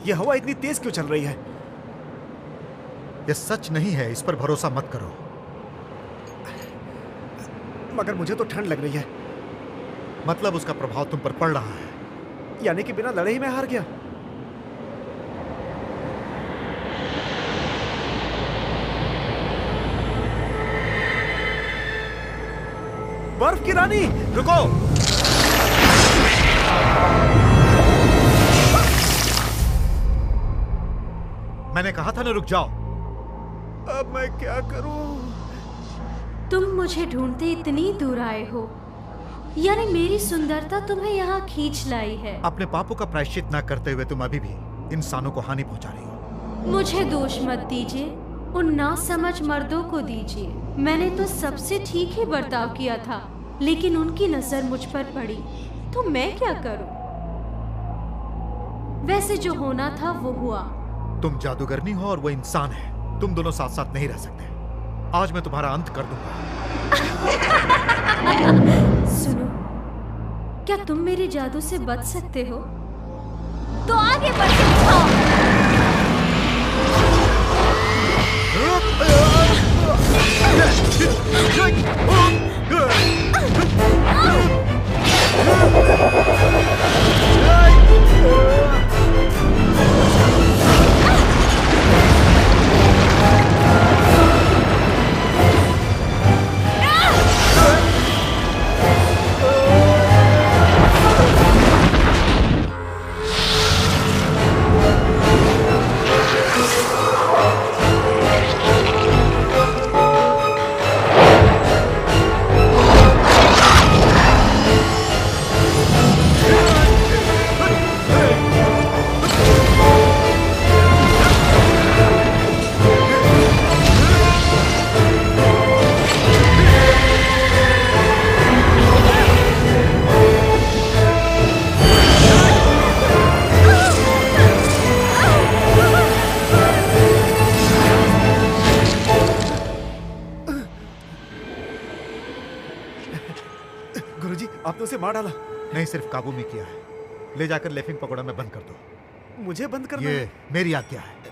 ये हवा इतनी तेज क्यों चल रही है? ये सच नहीं है, इस पर भरोसा मत करो। मगर मुझे तो ठंड लग रही है। मतलब उसका प्रभाव तुम पर पड़ रहा है। यानी कि बिना लड़े ही मैं हार गया। बर्फ की रानी, रुको। मैंने कहा था ना रुक जाओ। अब मैं क्या करूं? तुम मुझे ढूंढते इतनी दूर आए हो, यानी मेरी सुंदरता तुम्हें यहाँ खींच लाई है। अपने पापों का प्रायश्चित न करते हुए तुम अभी भी इंसानों को हानि पहुंचा रही हो। मुझे दोष मत दीजिए, उन नासमझ मर्दों को दीजिए। मैंने तो सबसे ठीक ही बर्ताव किया था, लेकिन उनकी नजर मुझ पर पड़ी तो मैं क्या करूं? वैसे जो होना था वो हुआ। तुम जादूगरनी हो और वो इंसान है। तुम दोनों साथ साथ नहीं रह सकते। आज मैं तुम्हारा अंत कर दूंगा। सुनो, क्या तुम मेरे जादू से बच सकते हो? तो आगे बढ़ के दिखाओ। गुरुजी, आपने उसे मार डाला? नहीं, सिर्फ काबू में किया है। ले जाकर लेफिंग पकौड़ा में बंद कर दो। मुझे बंद करना ये है? मेरी आज्ञा है।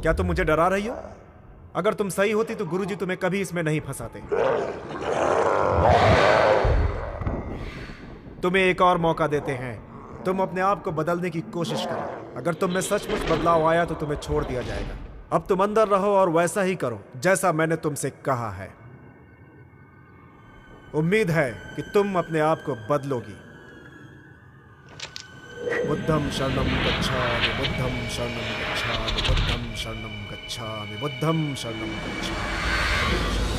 क्या तुम मुझे डरा रही हो? अगर तुम सही होती तो गुरुजी तुम्हें कभी इसमें नहीं फंसाते। तुम्हें एक और मौका देते हैं। तुम अपने आप को बदलने की कोशिश करो। अगर तुम में सचमुच बदलाव आया तो तुम्हें छोड़ दिया जाएगा। अब तुम अंदर रहो और वैसा ही करो जैसा मैंने तुमसे कहा है। उम्मीद है कि तुम अपने आप को बदलोगी। बुद्धं शरणं गच्छामि, बुद्धं शरणं गच्छामि, बुद्धं शरणं गच्छामि, बुद्धं शरणं गच्छामि।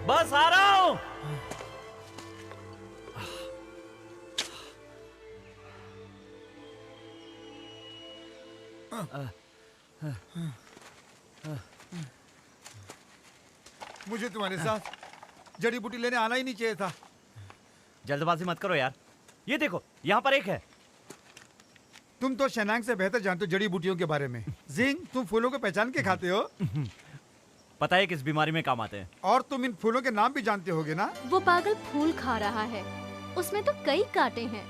बस आ रहा हूं। मुझे तुम्हारे साथ जड़ी बूटी लेने आना ही नहीं चाहिए था। जल्दबाजी मत करो यार। ये देखो, यहाँ पर एक है। तुम तो शनांग से बेहतर जानते हो जड़ी बूटियों के बारे में। जिंग, तुम फूलों को पहचान के खाते हो। पता है किस बीमारी में काम आते हैं? और तुम इन फूलों के नाम भी जानते होगे ना? वो पागल फूल खा रहा है, उसमें तो कई कांटे हैं।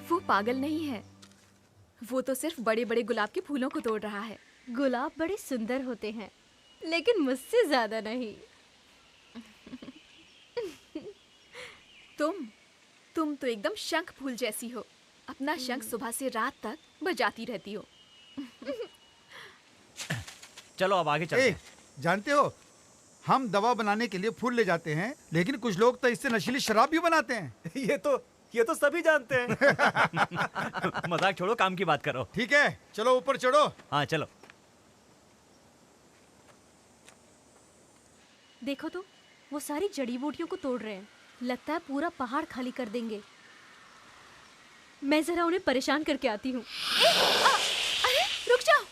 वो पागल नहीं है, वो तो सिर्फ बड़े बड़े गुलाब के फूलों को तोड़ रहा है। गुलाब बड़े सुंदर होते हैं, लेकिन मुझसे ज्यादा नहीं। तुम तो एकदम शंख फूल जैसी हो। अपना शंख सुबह से रात तक बजाती रहती हो। चलो अब आगे चलते ए, हैं। जानते हो, हम दवा बनाने के लिए फूल ले जाते हैं, लेकिन कुछ लोग तो इससे नशीली शराब भी बनाते हैं। ये तो सभी जानते हैं। मजाक छोड़ो, काम की बात करो। ठीक है, चलो ऊपर चढ़ो। हाँ चलो। देखो तो, वो सारी जड़ी बूटियों को तोड़ रहे हैं। लगता है पूरा पहाड़ खाली कर देंगे। मैं जरा उन्हें परेशान करके आती हूँ। अरे रुक जाओ।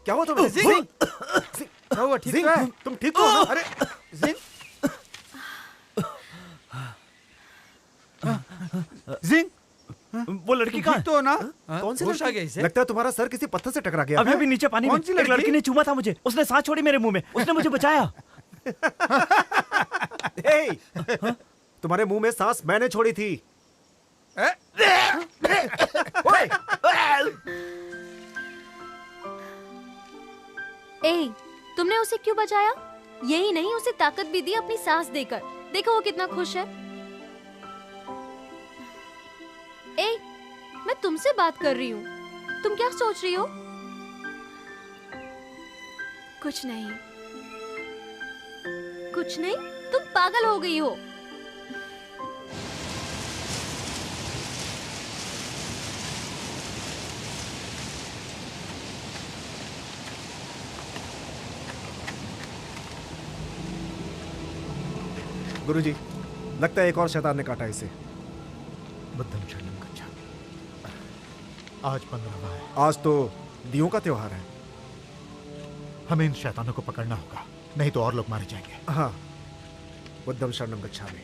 क्या हुआ तुम्हें? जिंग! क्या हुआ, ठीक तो है? तुम ठीक हो? अरे जिंग! जिंग! वो लड़की कहाँ ठीक तो हो ना? कौन सी होश आ लड़की? गया इसे? लगता है तुम्हारा सर किसी पत्थर से टकरा गया। अभी अभी नीचे पानी में कौन सी एक लड़की? लड़की ने चूमा था मुझे। उसने सांस छोड़ी मेरे मुंह में। उसने मुझे बचाया। ए, तुम्हारे मुंह में सांस मैंने छोड़ी थी। ओए! ए, तुमने उसे क्यों बचाया? यही नहीं, उसे ताकत भी दी अपनी सांस देकर। देखो वो कितना खुश है। ए, मैं तुमसे बात कर रही हूँ। तुम क्या सोच रही हो? कुछ नहीं। कुछ नहीं? तुम पागल हो गई हो। गुरुजी, लगता है एक और शैतान ने काटा इसे। बुद्धम शरणम गच्छामि। आज 15वां है। आज तो दियों का त्योहार है। हमें इन शैतानों को पकड़ना होगा, नहीं तो और लोग मारे जाएंगे। हाँ, बुद्धम शरणम गच्छामि।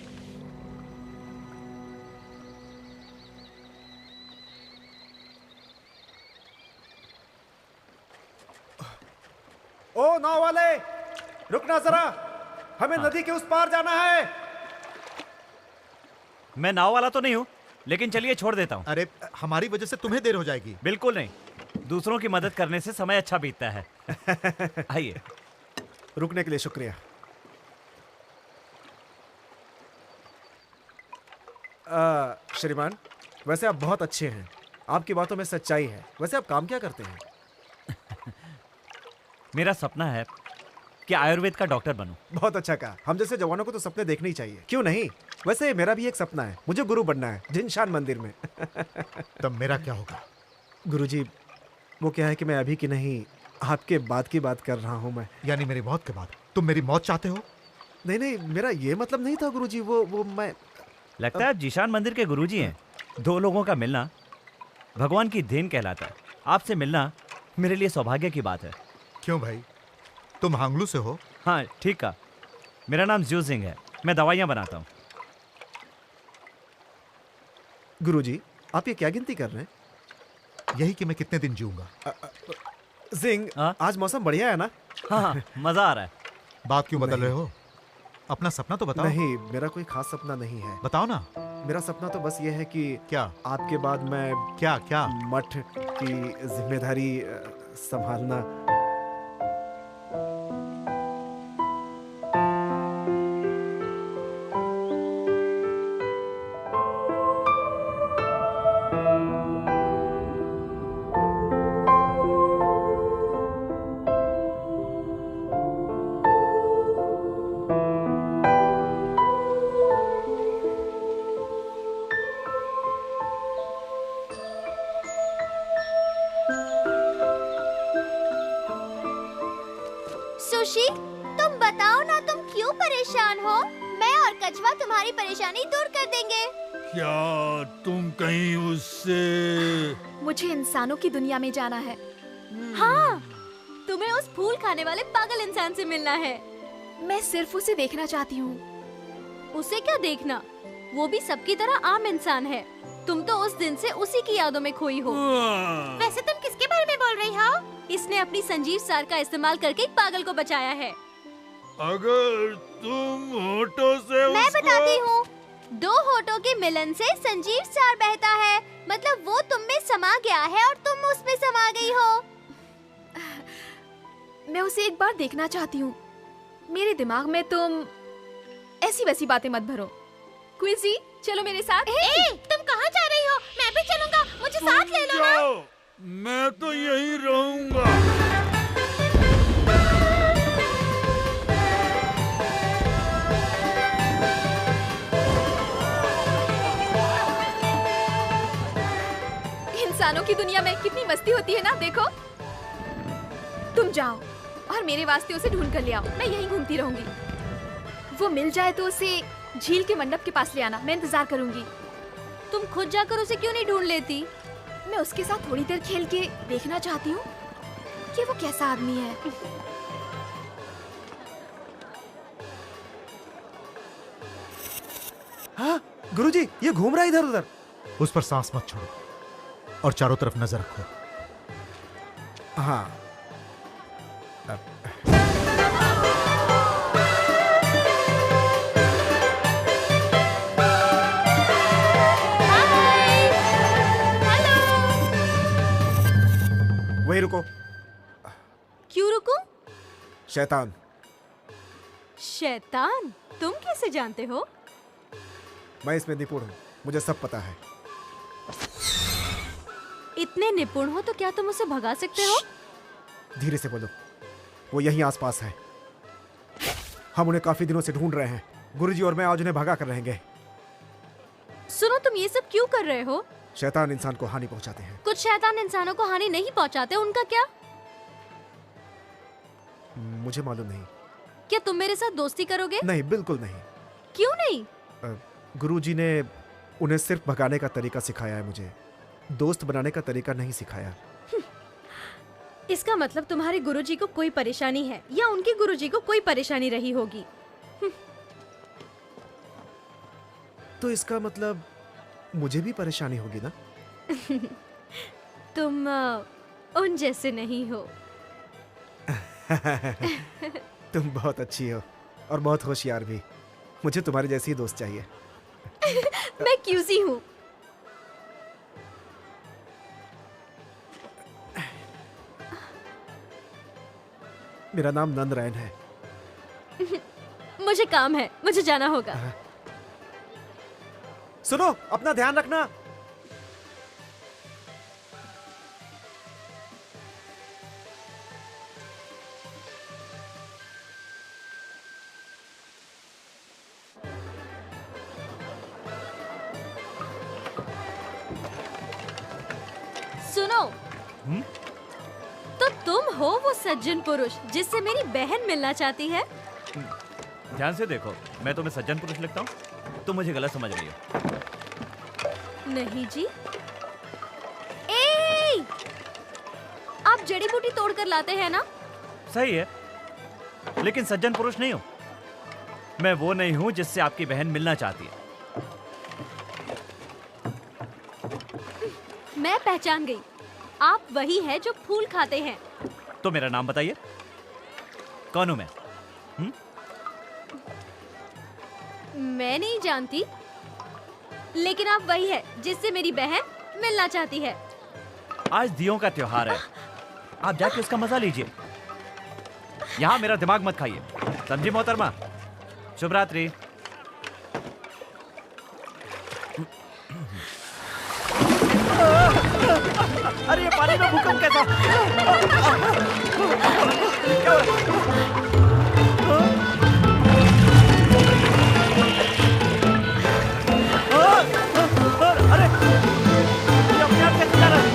ओ नाव वाले, रुकना जरा, हमें नदी के उस पार जाना है। मैं नाव वाला तो नहीं हूँ, लेकिन चलिए छोड़ देता हूँ। अरे हमारी वजह से तुम्हें देर हो जाएगी। बिल्कुल नहीं, दूसरों की मदद करने से समय अच्छा बीतता है। आइए। रुकने के लिए शुक्रिया। श्रीमान, वैसे आप बहुत अच्छे हैं, आपकी बातों में सच्चाई है। वैसे आप काम क्या करते हैं? मेरा सपना है कि आयुर्वेद का डॉक्टर बनूं। बहुत अच्छा कहा। हम जैसे जवानों को तो सपने देखने ही चाहिए, क्यों नहीं। वैसे मेरा भी एक सपना है, मुझे गुरु बनना है जिनशान मंदिर में। तब मेरा क्या होगा? गुरुजी, वो क्या है कि मैं अभी की नहीं आपके बाद की बात कर रहा हूँ मैं। यानी मेरी मौत के बाद तुम मेरी मौत चाहते हो? नहीं नहीं, मेरा ये मतलब नहीं था गुरुजी। वो मैं लगता है आप जीशान मंदिर के गुरुजी हैं। दो लोगों का मिलना भगवान की देन कहलाता है। आपसे मिलना मेरे लिए सौभाग्य की बात है। क्यों भाई, तुम हांगलू से हो? हाँ ठीक कहा। मेरा नाम ज्यू सिंह है, मैं दवाइयाँ बनाता हूँ। गुरुजी, आप ये क्या गिनती कर रहे हैं? यही कि मैं कितने दिन जीऊंगा। सिंह, हाँ? आज मौसम बढ़िया है ना? हाँ हाँ, मजा आ रहा है। बात क्यों बदल नहीं। रहे हो? अपना सपना तो बताओ। नहीं, मेरा कोई खास सपना नहीं है। बताओ ना। मेरा सपना तो बस ये है कि क्या आपके बाद मैं क्या क्या? मठ की जिम्मेदारी संभालना। सुशी, तुम बताओ ना, तुम क्यों परेशान हो? मैं और कछुआ तुम्हारी परेशानी दूर कर देंगे। क्या तुम कहीं उससे? मुझे इंसानों की दुनिया में जाना है। हाँ, तुम्हें उस फूल खाने वाले पागल इंसान से मिलना है। मैं सिर्फ उसे देखना चाहती हूँ। उसे क्या देखना, वो भी सबकी तरह आम इंसान है। तुम तो उस दिन से उसी की यादों में खोई हो। वैसे तुम किसके बारे में बोल रही हो? इसने अपनी संजीव सार का इस्तेमाल करके एक पागल को बचाया है। अगर तुम होठों से मैं उसको... बताती हूँ। दो होठों के मिलन से संजीव सार बहता है। मतलब वो तुम में समा गया है और तुम उसमें समा गई हो। मैं उसे एक बार देखना चाहती हूँ। मेरे दिमाग में तुम ऐसी वैसी बातें मत भरो। क्विजी, चलो मेरे साथ। तुम कहाँ जा रही हो? मैं भी चलूंगा, मुझे साथ ले लो ना। जाओ, मैं तो यहीं रहूंगा। इंसानों की दुनिया में कितनी मस्ती होती है ना, देखो। तुम जाओ और मेरे वास्ते उसे ढूंढ कर ले आओ। मैं यहीं घूमती रहूंगी। वो मिल जाए तो उसे झील के मंडप के पास ले आना। मैं इंतजार करूंगी। तुम खुद जाकर उसे क्यों नहीं ढूंढ लेती? मैं उसके साथ थोड़ी देर खेल के देखना चाहती हूँ कि वो कैसा आदमी है। हाँ गुरुजी, ये घूम रहा है इधर उधर। उस पर सांस मत छोड़ो और चारों तरफ नजर रखो। हाँ, वही रुको। क्यों रुकूं? शैतान। शैतान? तुम कैसे जानते हो? मैं इसमें निपुण हूँ, मुझे सब पता है। इतने निपुण हो तो क्या तुम उसे भगा सकते हो? धीरे से बोलो, वो यहीं आसपास है। हम उन्हें काफी दिनों से ढूंढ रहे हैं। गुरुजी और मैं आज उन्हें भगा कर रहेंगे। सुनो, तुम ये सब क्यों कर रहे हो? शैतान इंसान को हानि पहुंचाते हैं। कुछ शैतान इंसानों को हानि नहीं पहुंचाते, उनका क्या? मुझे मालूम नहीं। क्या तुम मेरे साथ दोस्ती करोगे? नहीं, बिल्कुल नहीं। क्यों नहीं? गुरुजी ने उन्हें सिर्फ भगाने का तरीका सिखाया है, मुझे दोस्त बनाने का तरीका नहीं सिखाया। इसका मतलब तुम्हारे गुरुजी को कोई परेशानी है या उनके गुरुजी को कोई परेशानी रही होगी। तो इसका मतलब मुझे भी परेशानी होगी ना? तुम उन जैसे नहीं हो। तुम बहुत अच्छी हो और बहुत होशियार भी। मुझे तुम्हारे जैसी ही दोस्त चाहिए। मैं क्यूजी हूँ। मेरा नाम नंदरायण है। मुझे काम है, मुझे जाना होगा। सुनो, अपना ध्यान रखना। सुनो। तो तुम हो वो सज्जन पुरुष जिससे मेरी बहन मिलना चाहती है? ध्यान से देखो, मैं तुम्हें सज्जन पुरुष लगता हूँ? तुम मुझे गलत समझ रही हो। नहीं जी। ए! आप जड़ी बूटी तोड़कर लाते हैं ना? सही है, लेकिन सज्जन पुरुष नहीं हूँ। मैं वो नहीं हूँ जिससे आपकी बहन मिलना चाहती है। मैं पहचान गई, आप वही है जो फूल खाते हैं। तो मेरा नाम बताइए, कौन हूँ मैं? मैं नहीं जानती, लेकिन आप वही है जिससे मेरी बहन मिलना चाहती है। आज दियों का त्योहार है, आप जाके उसका मजा लीजिए। यहाँ मेरा दिमाग मत खाइए, समझी मोहतरमा? शुभ रात्रि। अरे ये पानी में भूकंप कैसा? क्या हो रहा है? अरे ये अपने आप कैसे जा रहा है?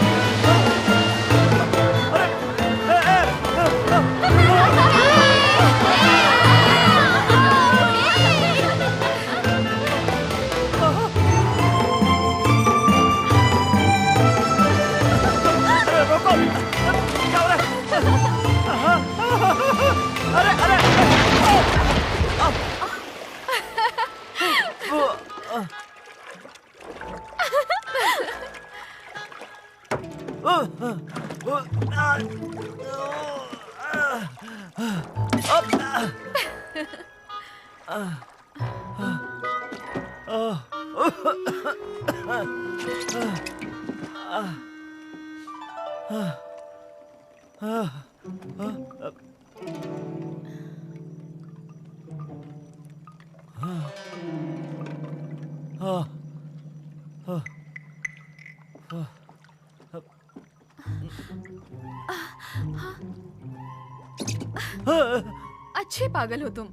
अच्छे पागल हो तुम,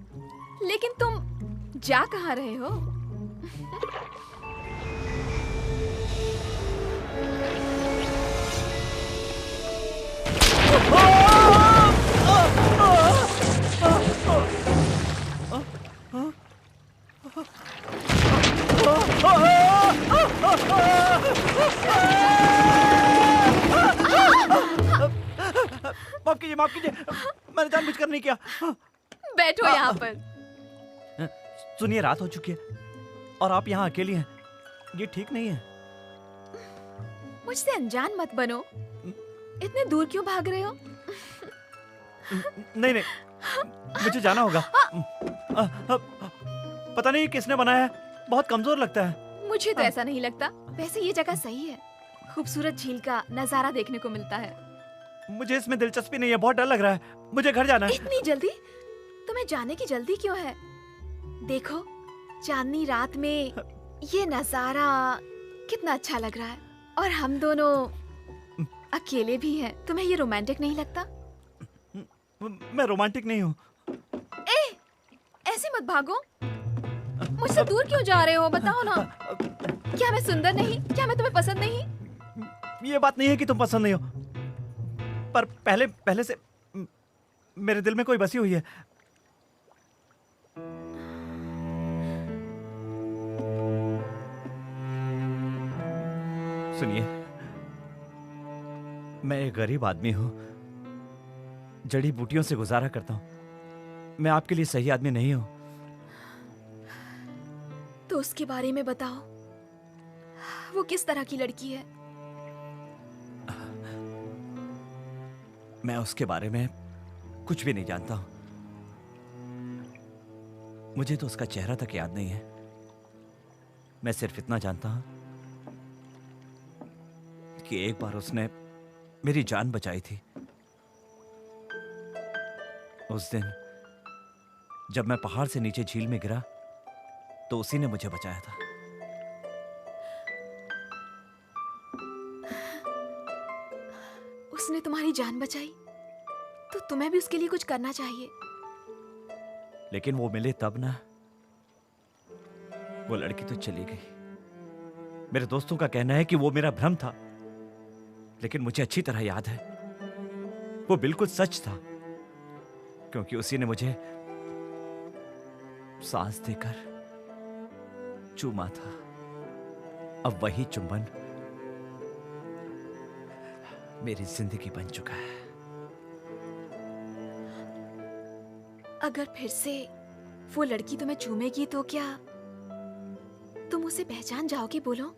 लेकिन तुम जा कहाँ रहे हो? माफ कीजिए, मैंने जानबूझकर नहीं किया। बैठो यहाँ पर। सुनिए, रात हो चुकी है और आप यहाँ अकेली हैं, ये ठीक नहीं है। मुझसे अनजान मत बनो। इतने दूर क्यों भाग रहे हो? नहीं नहीं, मुझे जाना होगा। पता नहीं किसने बनाया है, बहुत कमजोर लगता है। मुझे तो ऐसा नहीं लगता। वैसे ये जगह सही है, खूबसूरत झील का नजारा देखने को मिलता है। मुझे इसमें दिलचस्पी नहीं है, बहुत डर लग रहा है, मुझे घर जाना है। इतनी जल्दी? तुम्हें जाने की जल्दी क्यों है? देखो, चांदनी रात में ये नजारा कितना अच्छा लग रहा है, और हम दोनों अकेले भी हैं। तुम्हें ये रोमांटिक नहीं लगता? मैं रोमांटिक नहीं हूँ। ऐसे मत भागो। मुझसे दूर क्यों जा रहे हो, बताओ ना। क्या मैं सुंदर नहीं? क्या मैं तुम्हें पसंद नहीं? ये बात नहीं है कि तुम पसंद नहीं हो, पर पहले से मेरे दिल में कोई बसी हुई है। सुनिए, मैं एक गरीब आदमी हूं, जड़ी बूटियों से गुजारा करता हूं। मैं आपके लिए सही आदमी नहीं हूं। तो उसके बारे में बताओ, वो किस तरह की लड़की है? मैं उसके बारे में कुछ भी नहीं जानता हूं। मुझे तो उसका चेहरा तक याद नहीं है। मैं सिर्फ इतना जानता हूं कि एक बार उसने मेरी जान बचाई थी। उस दिन जब मैं पहाड़ से नीचे झील में गिरा तो उसी ने मुझे बचाया था। उसने तुम्हारी जान बचाई तो तुम्हें भी उसके लिए कुछ करना चाहिए। लेकिन वो मिले तब ना। वो लड़की तो चली गई। मेरे दोस्तों का कहना है कि वो मेरा भ्रम था। लेकिन मुझे अच्छी तरह याद है वो बिल्कुल सच था, क्योंकि उसी ने मुझे सांस देकर चूमा था। अब वही चुंबन मेरी जिंदगी बन चुका है। अगर फिर से वो लड़की तुम्हें चूमेगी तो क्या तुम उसे पहचान जाओगे? बोलो।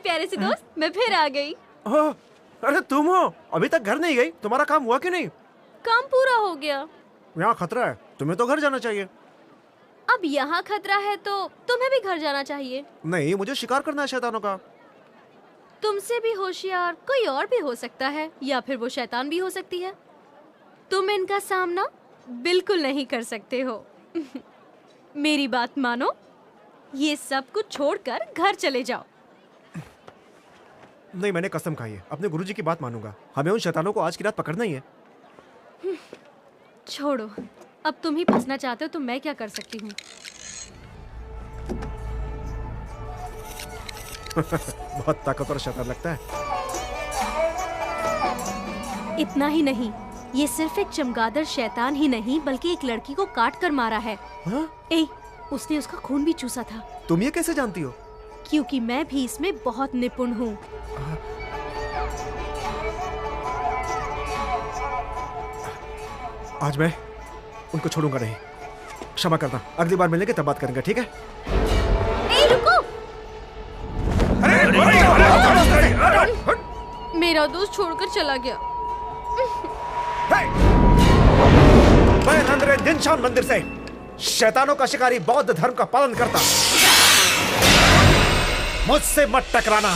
प्यारे से दोस्त, मैं फिर आ गई। ओह, अरे तुम हो? अभी तक घर नहीं गई? तुम्हारा काम हुआ कि नहीं? काम पूरा हो गया। यहाँ खतरा है, तुम्हें तो घर जाना चाहिए। अब यहाँ खतरा है तो तुम्हें भी घर जाना चाहिए। नहीं, मुझे शिकार करना है शैतानों का। तुमसे भी होशियार कोई और भी हो सकता है, या फिर वो शैतान भी हो सकती है। तुम इनका सामना बिल्कुल नहीं कर सकते हो। मेरी बात मानो, ये सब कुछ छोड़कर घर चले जाओ। नहीं, मैंने कसम खाई है, अपने गुरुजी की बात मानूंगा। हमें उन शैतानों को आज की रात पकड़ना ही है। छोड़ो, अब तुम ही फंसना चाहते हो तो मैं क्या कर सकती हूँ। बहुत ताकतवर शैतान लगता है। इतना ही नहीं, ये सिर्फ एक चमगादड़ शैतान ही नहीं बल्कि एक लड़की को काट कर मारा है। हाँ? उसने उसका खून भी चूसा था। तुम ये कैसे जानती हो? क्योंकि मैं भी इसमें बहुत निपुण हूँ। आज मैं उनको छोड़ूंगा नहीं। क्षमा करना, अगली बार मिलेंगे तब बात करेंगे, ठीक है? रुको! मेरा दोस्त छोड़कर चला गया। मैं नंदरे दिनशान मंदिर से शैतानों का शिकारी बौद्ध धर्म का पालन करता। मुझसे मत टकराना।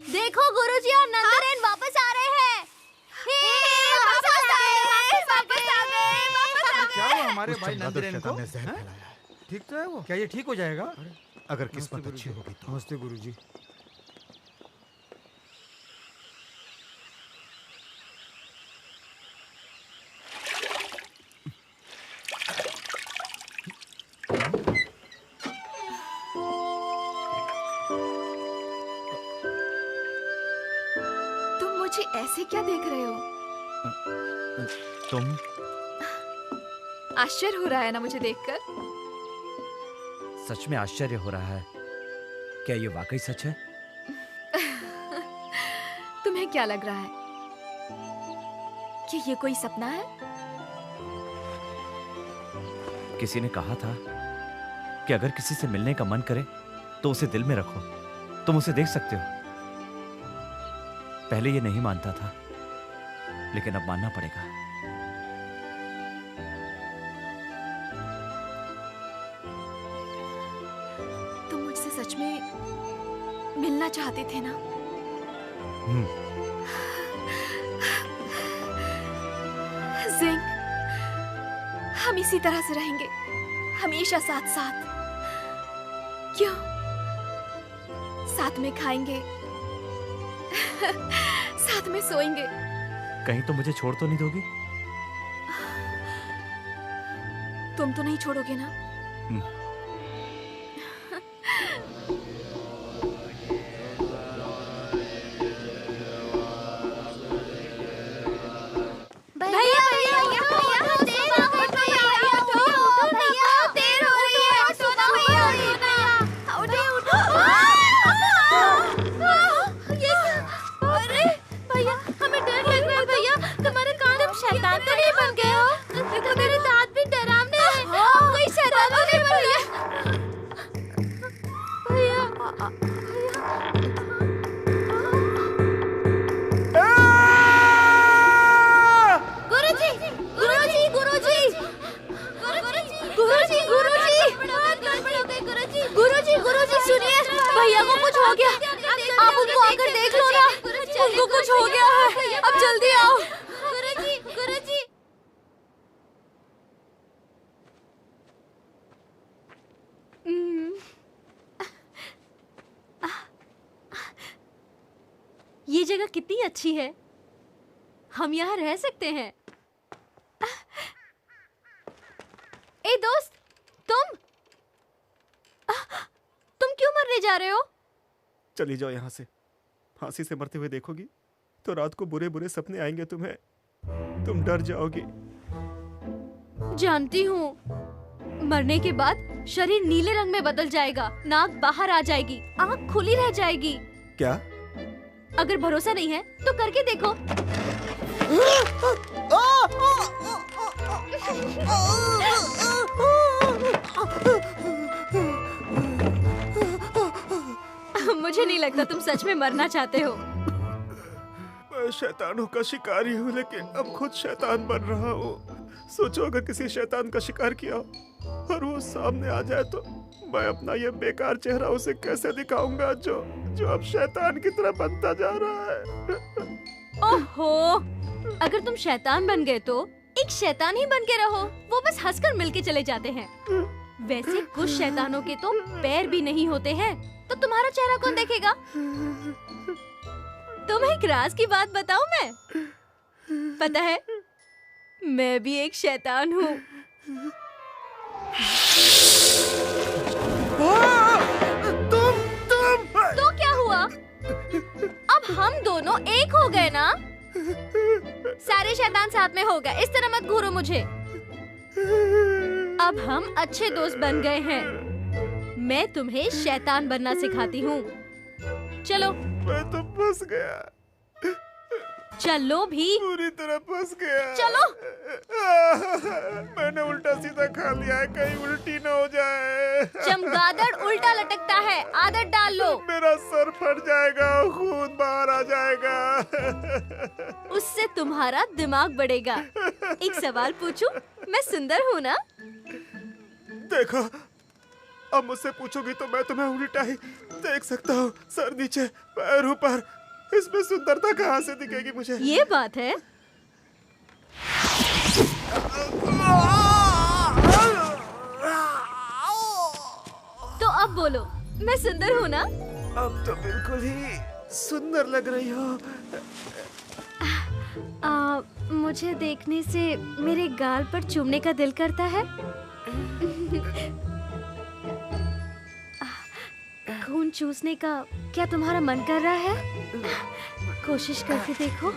देखो गुरुजी और नंदरेन वापस आ रहे हैं। क्या हुआ हमारे उस भाई चमगादड़ नंदरेन को? शैतान ने जहर हाँ? फैलाया है। ठीक तो है वो? क्या ये ठीक हो जाएगा? अगर किस्मत अच्छी होगी तो। नमस्ते गुरुजी। तुम मुझे ऐसे क्या देख रहे हो? तुम आश्चर्य हो रहा है ना मुझे देखकर? सच में आश्चर्य हो रहा है। क्या ये वाकई सच है? तुम्हें क्या लग रहा है कि ये कोई सपना है? किसी ने कहा था कि अगर किसी से मिलने का मन करे तो उसे दिल में रखो, तुम उसे देख सकते हो। पहले ये नहीं मानता था, लेकिन अब मानना पड़ेगा। तुम मुझसे सच में मिलना चाहते थे ना? जिंग, हम इसी तरह से रहेंगे हमेशा साथ साथ। क्यों? साथ में खाएंगे, साथ में सोएंगे। कहीं तो मुझे छोड़ तो नहीं दोगी? तुम तो नहीं छोड़ोगे ना? भैया भैया भैया देर हो गई भैया, भैया देर हो रही है, सुनो भैया उठो उठो। ये क्या? अरे भैया हमें डर लग रहा है भैया, तुम्हारे कान हम शैतान तो नहीं बन गए हो? देखो मेरे दांत भी डरावने हैं, कोई शैतान तो नहीं बन गया? गुरुजी गुरुजी गुरुजी गुरुजी गुरुजी गुरुजी गुरुजी सुनिए, भैया को कुछ हो गया, आप उनको आकर देख लो ना, उनको कुछ हो गया है, अब जल्दी आओ। गुरुजी गुरुजी ये जगह कितनी अच्छी है, हम यहाँ रह सकते हैं। ए दोस्त, तुम क्यों मरने जा रहे हो? चली जाओ यहाँ से। फांसी से मरते हुए देखोगी तो रात को बुरे बुरे सपने आएंगे तुम्हें, तुम डर जाओगी। जानती हूँ, मरने के बाद शरीर नीले रंग में बदल जाएगा, नाक बाहर आ जाएगी, आँख खुली रह जाएगी। क्या? अगर भरोसा नहीं है तो करके देखो। मुझे नहीं लगता तुम सच में मरना चाहते हो। मैं शैतानों का शिकारी हूँ, लेकिन अब खुद शैतान बन रहा हूँ। सोचो अगर किसी शैतान का शिकार किया हो और वो सामने आ जाए तो मैं अपना ये बेकार चेहरा उसे कैसे दिखाऊंगा जो जो अब शैतान की तरह बनता जा रहा है। ओहो, अगर तुम शैतान बन गए तो एक शैतान ही बन के रहो, वो बस हंसकर मिलके चले जाते हैं। वैसे कुछ शैतानों के तो पैर भी नहीं होते हैं, तो तुम्हारा चेहरा कौन देखेगा? तुम्हें एक राज की बात बताऊं मैं? पता है, मैं भी एक शैतान हूँ। तो क्या हुआ? अब हम दोनों एक हो गए ना? सारे शैतान साथ में हो गए, इस तरह मत घूरो मुझे। अब हम अच्छे दोस्त बन गए हैं। मैं तुम्हें शैतान बनना सिखाती हूँ। चलो। मैं तो फंस गया, चलो भी। पूरी तरह फंस गया। चलो। मैंने उल्टा सीधा खा लिया है, कहीं उल्टी ना हो जाए। चमगादड़ उल्टा लटकता है, आदत डाल लो। मेरा सर फट जाएगा, खून बाहर आ जाएगा। उससे तुम्हारा दिमाग बढ़ेगा। एक सवाल पूछूं? मैं सुंदर हूँ ना? देखो, अब मुझसे पूछोगी तो मैं तुम्हें उल्टा ही देख सकता हूँ, सर नीचे पैर ऊपर। इसमें सुंदरता कहाँ से दिखेगी मुझे? ये बात है। तो अब बोलो, मैं सुंदर हूँ ना? अब तो बिल्कुल ही सुंदर लग रही हो। मुझे देखने से मेरे गाल पर चूमने का दिल करता है। खून चूसने का क्या तुम्हारा मन कर रहा है? कोशिश करके देखो।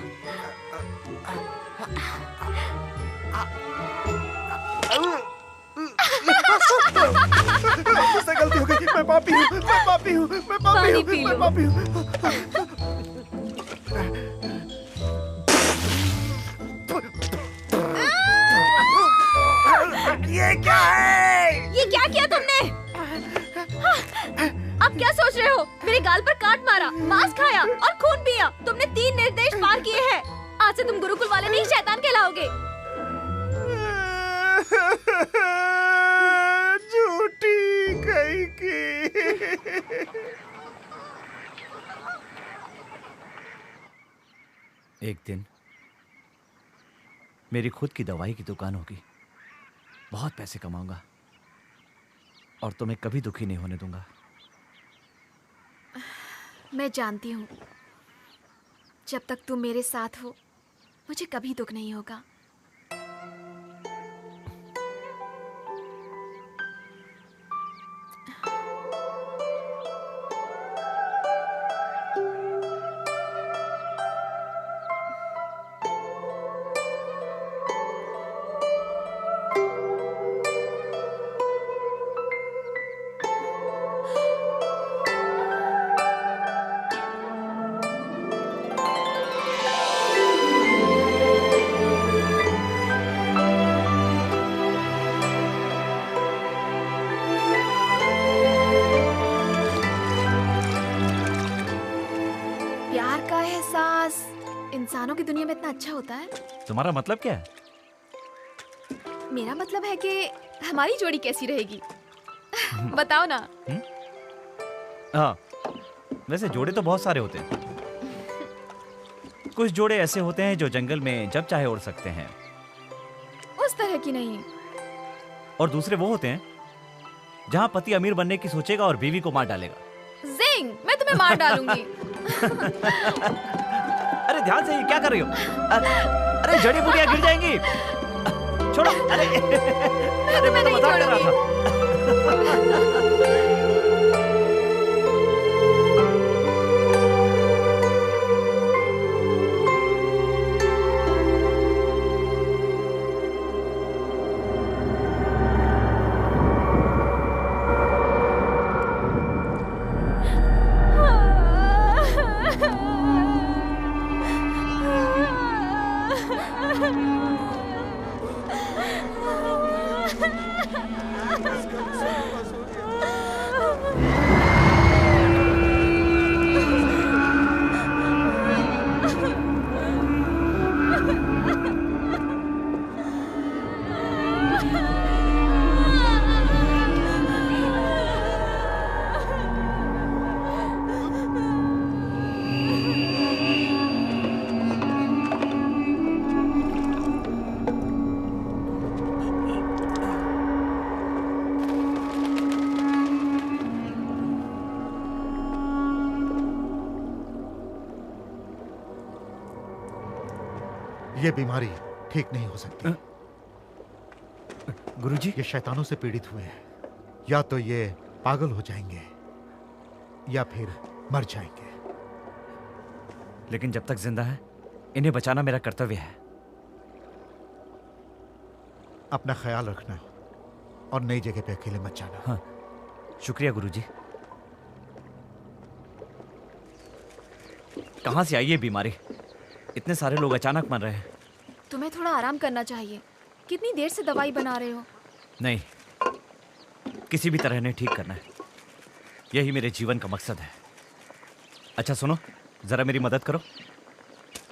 मुझसे गलती हो गई, मैं पापी हूँ, मैं पापी हूँ, मैं पापी हूँ, मैं पापी हूँ। ये क्या है? ये क्या किया तुमने? अब क्या सोच रहे हो? मेरे गाल पर काट मारा, मांस खाया और खून पिया। तुमने 3 निर्देश पार किए हैं। आज से तुम गुरुकुल वाले नहीं, शैतान कहलाओगे। झूठी कहीं की। एक दिन मेरी खुद की दवाई की दुकान होगी, बहुत पैसे कमाऊंगा और तुम्हें कभी दुखी नहीं होने दूंगा। मैं जानती हूँ, जब तक तुम मेरे साथ हो मुझे कभी दुख नहीं होगा। इंसानों की दुनिया में इतना अच्छा होता है। तुम्हारा मतलब क्या है? मेरा मतलब है कि हमारी जोड़ी कैसी रहेगी। बताओ ना। हाँ, वैसे जोड़े तो बहुत सारे होते हैं। कुछ जोड़े ऐसे होते हैं जो जंगल में जब चाहे उड़ सकते हैं, उस तरह की नहीं। और दूसरे वो होते हैं जहाँ पति अमीर बनने की सोचेगा और बीवी को मार डालेगा। जिंग, मैं तुम्हें मार डालूंगी। अरे ध्यान से, ये क्या कर रही हो? अरे जड़ी बूटियां गिर जाएंगी। छोड़ो। अरे मैं तो मजाक कर रहा था। ये बीमारी ठीक नहीं हो सकती। गुरुजी, ये शैतानों से पीड़ित हुए हैं। या तो ये पागल हो जाएंगे या फिर मर जाएंगे। लेकिन जब तक जिंदा है इन्हें बचाना मेरा कर्तव्य है। अपना ख्याल रखना और नई जगह पे अकेले मत जाना। हाँ, शुक्रिया गुरुजी। कहां से आई ये बीमारी? इतने सारे लोग अचानक मर रहे हैं। तुम्हें थोड़ा आराम करना चाहिए। कितनी देर से दवाई बना रहे हो? नहीं, किसी भी तरह इन्हें ठीक करना है। यही मेरे जीवन का मकसद है। अच्छा सुनो, जरा मेरी मदद करो।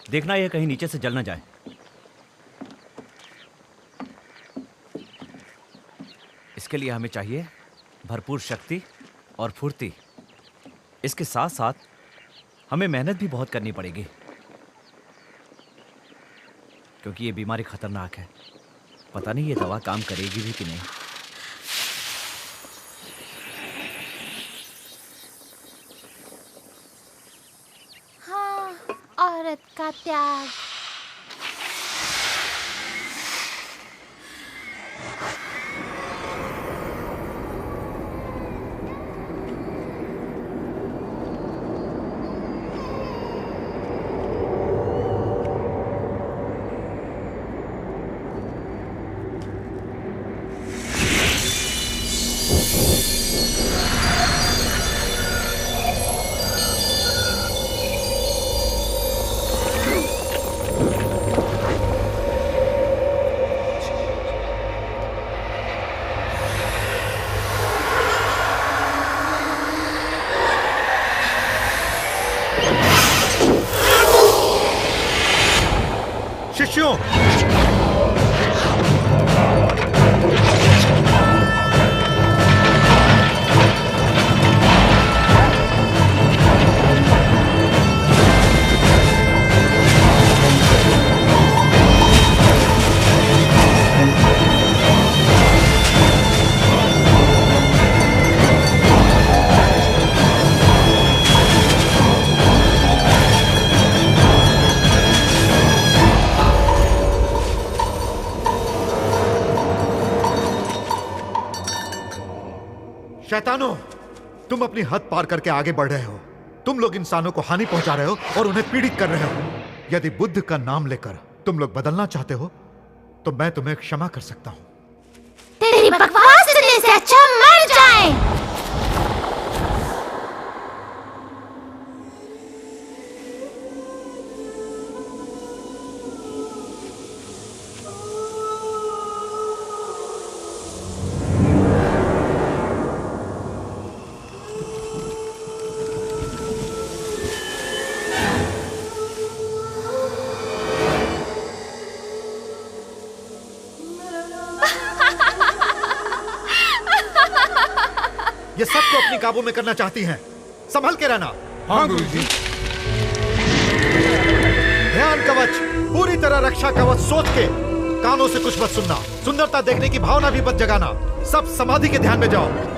देखना ये कहीं नीचे से जल न जाए। इसके लिए हमें चाहिए भरपूर शक्ति और फुर्ती। इसके साथ साथ हमें मेहनत भी बहुत करनी पड़ेगी, क्योंकि ये बीमारी खतरनाक है। पता नहीं ये दवा काम करेगी भी कि नहीं। हाँ, औरत का त्याग। शिष्यों, शैतानों, तुम अपनी हद पार करके आगे बढ़ रहे हो। तुम लोग इंसानों को हानि पहुंचा रहे हो और उन्हें पीड़ित कर रहे हो। यदि बुद्ध का नाम लेकर तुम लोग बदलना चाहते हो तो मैं तुम्हें क्षमा कर सकता हूं। तेरी बकवास सुनने से अच्छा मर जाए। ये सबको अपनी काबू में करना चाहती हैं। संभल के रहना। हाँ गुरुजी। ध्यान कवच, पूरी तरह रक्षा कवच सोच के। कानों से कुछ मत सुनना। सुंदरता देखने की भावना भी मत जगाना। सब समाधि के ध्यान में जाओ।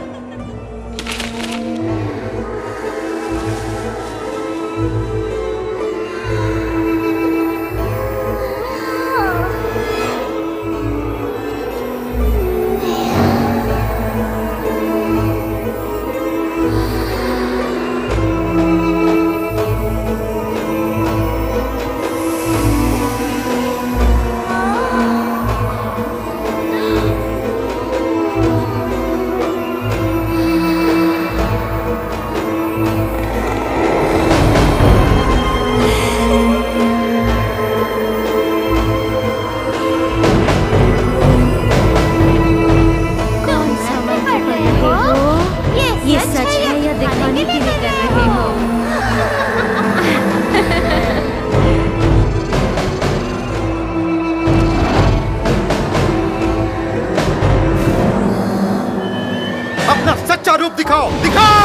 रूप दिखाओ, दिखाओ।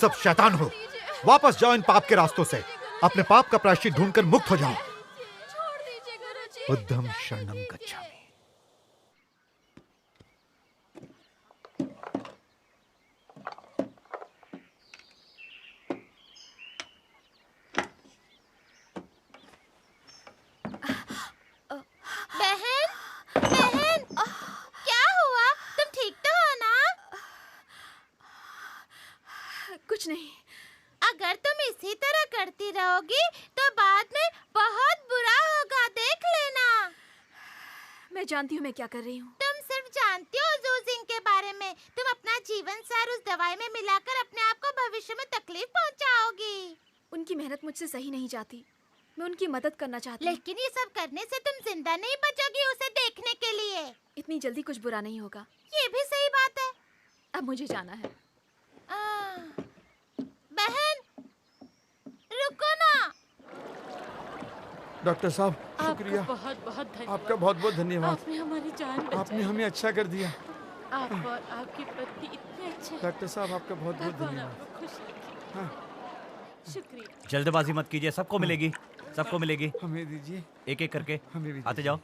सब शैतान हो। वापस जाओ इन पाप के रास्तों से। अपने पाप का प्रायश्चित ढूंढकर मुक्त हो जाओ। छोड़ दीजिए गुरुजी। बुद्धम शरणम गच्छामि। बहन, बहन, क्या हुआ? तुम ठीक तो हो ना? कुछ नहीं। अगर तुम इसी तरह करती रहोगी तो बाद में बहुत बुरा होगा, देख लेना। मैं जानती हूँ मैं क्या कर रही हूँ। तुम सिर्फ जानती हो जू सिंह के बारे में। तुम अपना जीवन सार उस दवाई में मिलाकर अपने आप को भविष्य में तकलीफ पहुंचाओगी। उनकी मेहनत मुझसे सही नहीं जाती। मैं उनकी मदद करना चाहती हूँ। लेकिन ये सब करने से तुम जिंदा नहीं बचोगी उसे देखने के लिए। इतनी जल्दी कुछ बुरा नहीं होगा। ये भी सही बात है। अब मुझे जाना है। बहन, रुको ना। डॉक्टर साहब शुक्रिया, बहुत बहुत धन्यवाद। आपका बहुत बहुत धन्यवाद। आपने हमारी जान बचाई। आपने हमें अच्छा कर दिया। आप और आपकी पत्नी इतने अच्छे हैं। डॉक्टर साहब आपका बहुत बहुत भगवान धन्यवाद। आपको खुश रखे। हाँ। शुक्रिया। जल्दबाजी मत कीजिए, सबको मिलेगी, सबको मिलेगी। हमें दीजिए, एक एक करके हमें भी आते जाओ।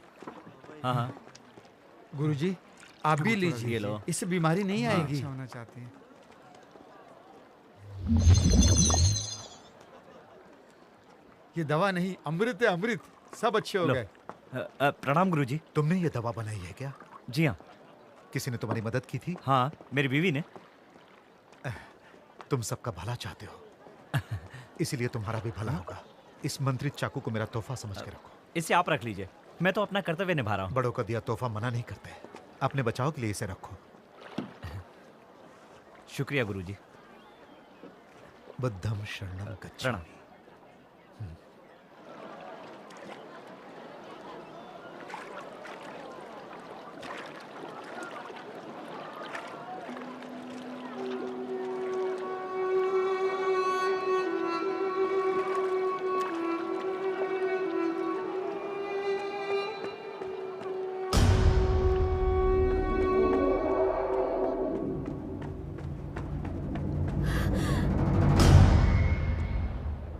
हाँ हाँ, गुरुजी आप भी ये लीजिए, लो। इससे बीमारी नहीं आएगी। अच्छा होना चाहते हैं। ये दवा नहीं, अमृत है, अमृत। सब अच्छे हो लो। गए। प्रणाम गुरुजी। तुमने ये दवा बनाई है क्या? जी हाँ। किसी ने तुम्हारी मदद की थी? हाँ, मेरी बीवी ने। तुम सबका भला चाहते हो, इसीलिए तुम्हारा भी भला होगा। इस मंत्रित चाकू को मेरा तोहफा समझ के रखो। इसे आप रख लीजिए, मैं तो अपना कर्तव्य निभा रहा हूँ। बड़ों का दिया तोहफा मना नहीं करते। अपने बचाव के लिए इसे रखो। शुक्रिया गुरुजी। बुद्धम शरणम गच्छामि। प्रणाम।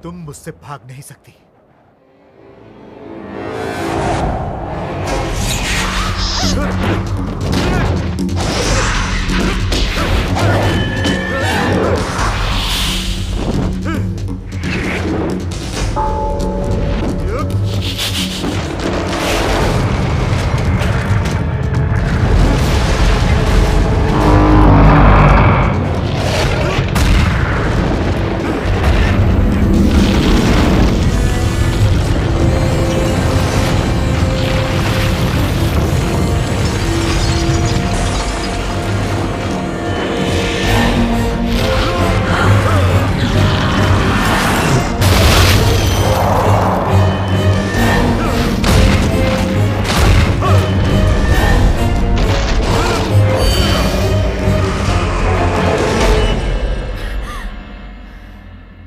तुम मुझसे भाग नहीं सकती।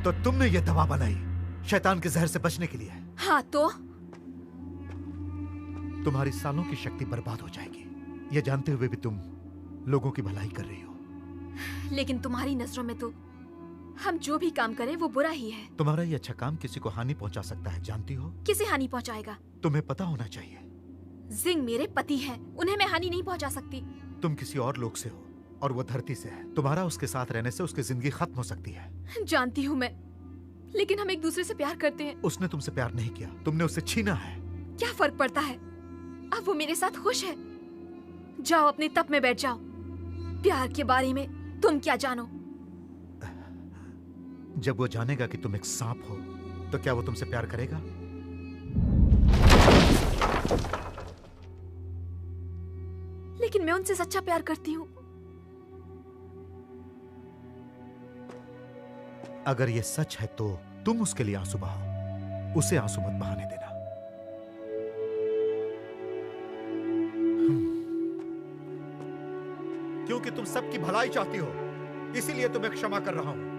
तो तुमने ये दवा बनाई शैतान के जहर से बचने के लिए। हाँ तो तुम्हारी सालों की शक्ति बर्बाद हो जाएगी, ये जानते हुए भी तुम लोगों की भलाई कर रही हो। लेकिन तुम्हारी नजरों में तो हम जो भी काम करें वो बुरा ही है। तुम्हारा ये अच्छा काम किसी को हानि पहुंचा सकता है, जानती हो? किसे हानि पहुंचाएगा? तुम्हें पता होना चाहिए। जिंग मेरे पति हैं, उन्हें मैं हानि नहीं पहुंचा सकती। तुम किसी और लोग से हो और वो धरती से है। तुम्हारा उसके साथ रहने से उसकी जिंदगी खत्म हो सकती है। जानती हूँ मैं, लेकिन हम एक दूसरे से प्यार करते हैं। उसने तुमसे प्यार नहीं किया, तुमने उससे छीना है। क्या फर्क पड़ता है? अब वो मेरे साथ खुश है। जाओ अपने तप में बैठ जाओ। प्यार के बारे में तुम क्या जानो? जब वो जानेगा कि तुम एक सांप हो तो क्या वो तुमसे प्यार करेगा? लेकिन मैं उनसे सच्चा प्यार करती हूँ। अगर ये सच है तो तुम उसके लिए आंसू बहाओ, उसे आंसू मत बहाने देना। क्योंकि तुम सबकी भलाई चाहती हो, इसीलिए तुम्हें क्षमा कर रहा हूं।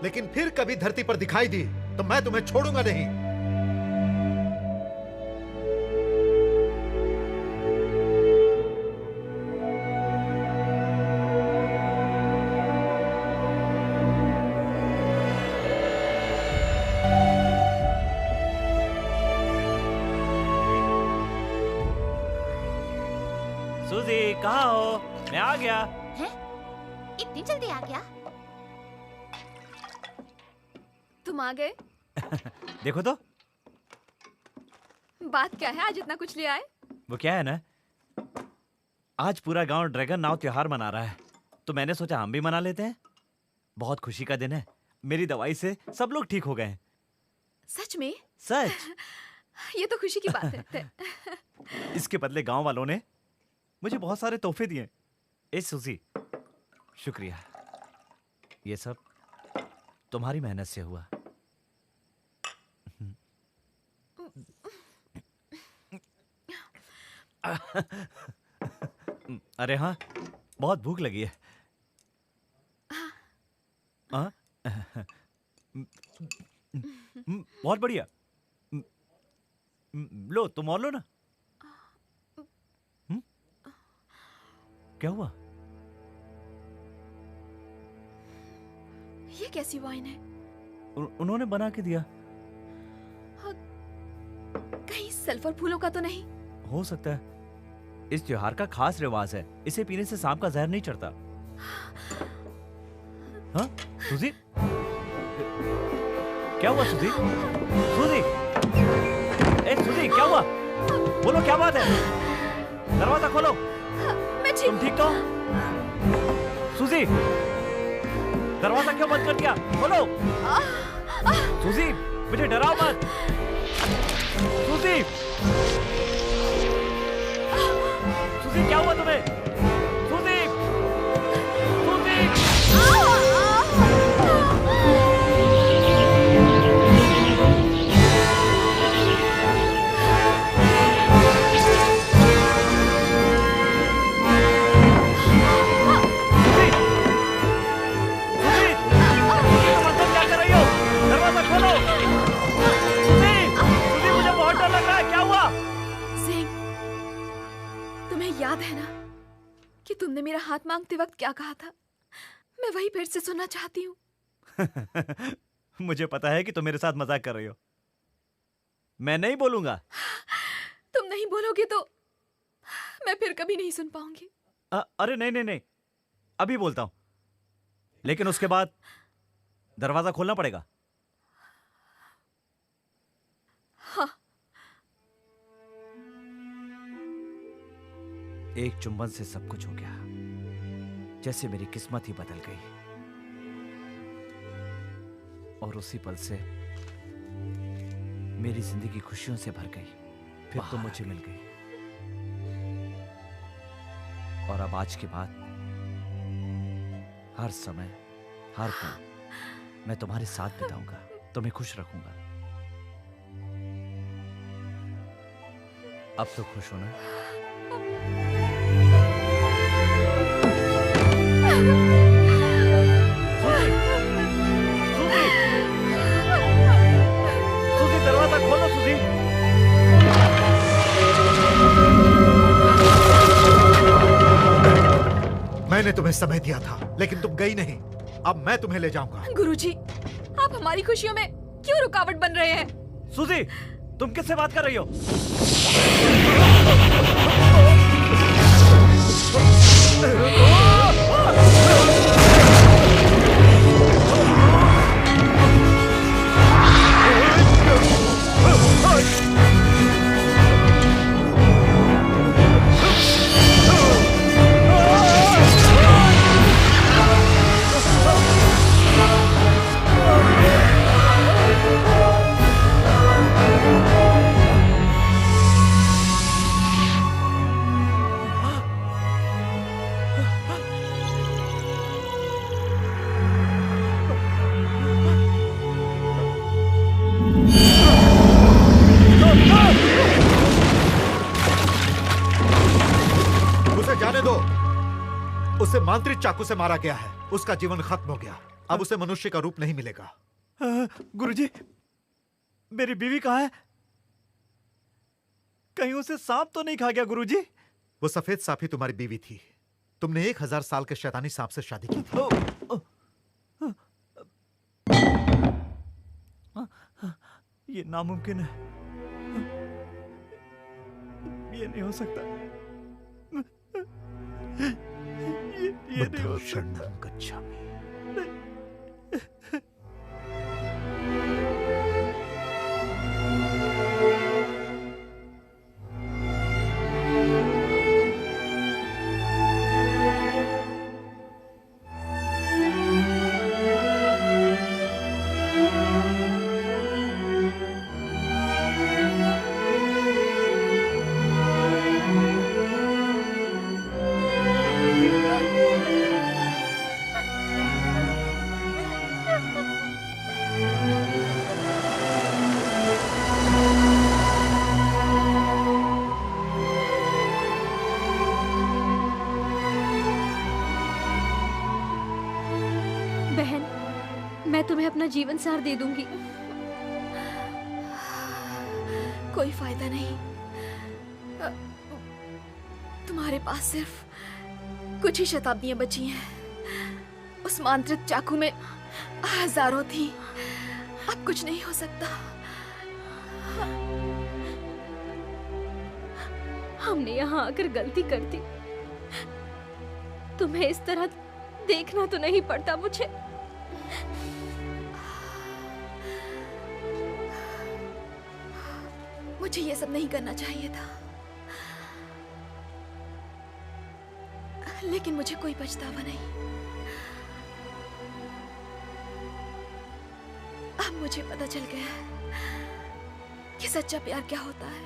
लेकिन फिर कभी धरती पर दिखाई दी तो मैं तुम्हें छोड़ूंगा नहीं। सूजी कहाँ हो? मैं आ गया। हैं? इतनी जल्दी आ गया? तुम आ गए? देखो तो। बात क्या है, आज इतना कुछ ले आए? वो क्या है ना, आज पूरा गांव ड्रैगन नाव त्योहार मना रहा है, तो मैंने सोचा हम भी मना लेते हैं। बहुत खुशी का दिन है। मेरी दवाई से सब लोग ठीक हो गए हैं। सच में? सच। ये तो खुशी की बात है। इसके बदले गांव वालों ने मुझे बहुत सारे तोहफे दिए। ए सूजी, शुक्रिया। ये सब तुम्हारी मेहनत से हुआ। अरे हाँ, बहुत भूख लगी है। हाँ? बहुत बढ़िया। लो, तुम और लो ना। क्या हुआ? ये कैसी वाइन है? उन्होंने बना के दिया। कहीं सल्फर फूलों का तो नहीं? हो सकता है। इस त्योहार का खास रिवाज है। इसे पीने से सांप का जहर नहीं चढ़ता। हाँ? सूजी? क्या हुआ सूजी? सूजी? ए सूजी, क्या हुआ? बोलो, क्या बात है? दरवाजा खोलो। तुम ठीक तो? सूजी, दरवाजा क्यों बंद कर दिया? खोलो। सूजी, मुझे डराओ मत। सूजी, सूजी क्या हुआ तुम्हें? सूजी, सूजी। याद है ना कि तुमने मेरा हाथ मांगते वक्त क्या कहा था? मैं वही फिर से सुनना चाहती हूँ। मुझे पता है कि तुम मेरे साथ मजाक कर रही हो। मैं नहीं बोलूंगा। तुम नहीं बोलोगे तो मैं फिर कभी नहीं सुन पाऊंगी। अरे नहीं नहीं नहीं, अभी बोलता हूं, लेकिन उसके बाद दरवाजा खोलना पड़ेगा। हाँ। एक चुंबन से सब कुछ हो गया, जैसे मेरी किस्मत ही बदल गई। और उसी पल से मेरी जिंदगी खुशियों से भर गई। फिर तो मुझे मिल गई, और अब आज के बाद हर समय हर पल मैं तुम्हारे साथ बिताऊंगा, तुम्हें खुश रखूंगा। अब तो खुश हो ना? सूजी, दरवाजा खोलो सूजी। मैंने तुम्हें समय दिया था, लेकिन तुम गई नहीं। अब मैं तुम्हें ले जाऊंगा। गुरुजी, आप हमारी खुशियों में क्यों रुकावट बन रहे हैं? सूजी, तुम किससे बात कर रही हो? उसे मांत्रिक चाकू से मारा गया है। उसका जीवन खत्म हो गया। अब उसे मनुष्य का रूप नहीं मिलेगा। गुरुजी, मेरी बीवी कहाँ है? कहीं उसे सांप तो नहीं खा गया गुरुजी? वो सफेद सांप ही तुम्हारी बीवी थी। तुमने 1000 साल के शैतानी सांप से शादी की थी। ये नामुमकिन है। ये नहीं हो सकता। ये नहीं हो बुद्धं शरणं गच्छामि। बहन, मैं तुम्हें अपना जीवन सार दे दूंगी। कोई फायदा नहीं। तुम्हारे पास सिर्फ कुछ ही शताब्दियां बची हैं। उस मांत्रिक चाकू में हजारों थी। अब कुछ नहीं हो सकता। हमने यहाँ आकर गलती कर दी। तुम्हें इस तरह देखना तो नहीं पड़ता मुझे। मुझे ये सब नहीं करना चाहिए था, लेकिन मुझे कोई पछतावा नहीं। अब मुझे पता चल गया है कि सच्चा प्यार क्या होता है।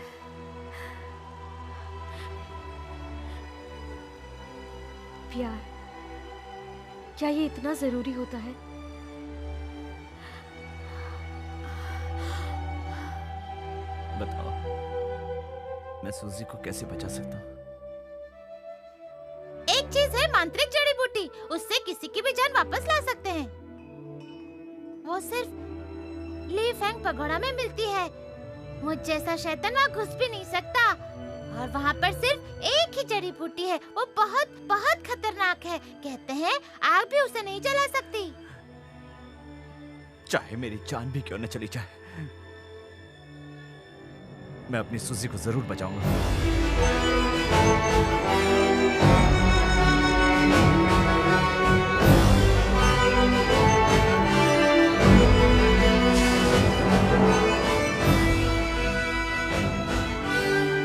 प्यार, क्या ये इतना जरूरी होता है? बताओ, मैं सूजी को कैसे बचा सकता हूँ? एक चीज है मांत्रिक जड़ी बूटी, उससे किसी की भी जान वापस ला सकते हैं। वो सिर्फ ली फेंग पगोड़ा में मिलती है। मुझ जैसा शैतान वहाँ घुस भी नहीं सकता। और वहाँ पर सिर्फ एक ही जड़ी बूटी है, वो बहुत बहुत खतरनाक है। कहते हैं आग भी उसे नहीं जला सकती। चाहे मेरी जान भी क्यों न चली जाए, मैं अपनी सूजी को जरूर बचाऊंगा।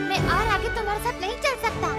मैं और आगे तुम्हारे साथ नहीं चल सकता।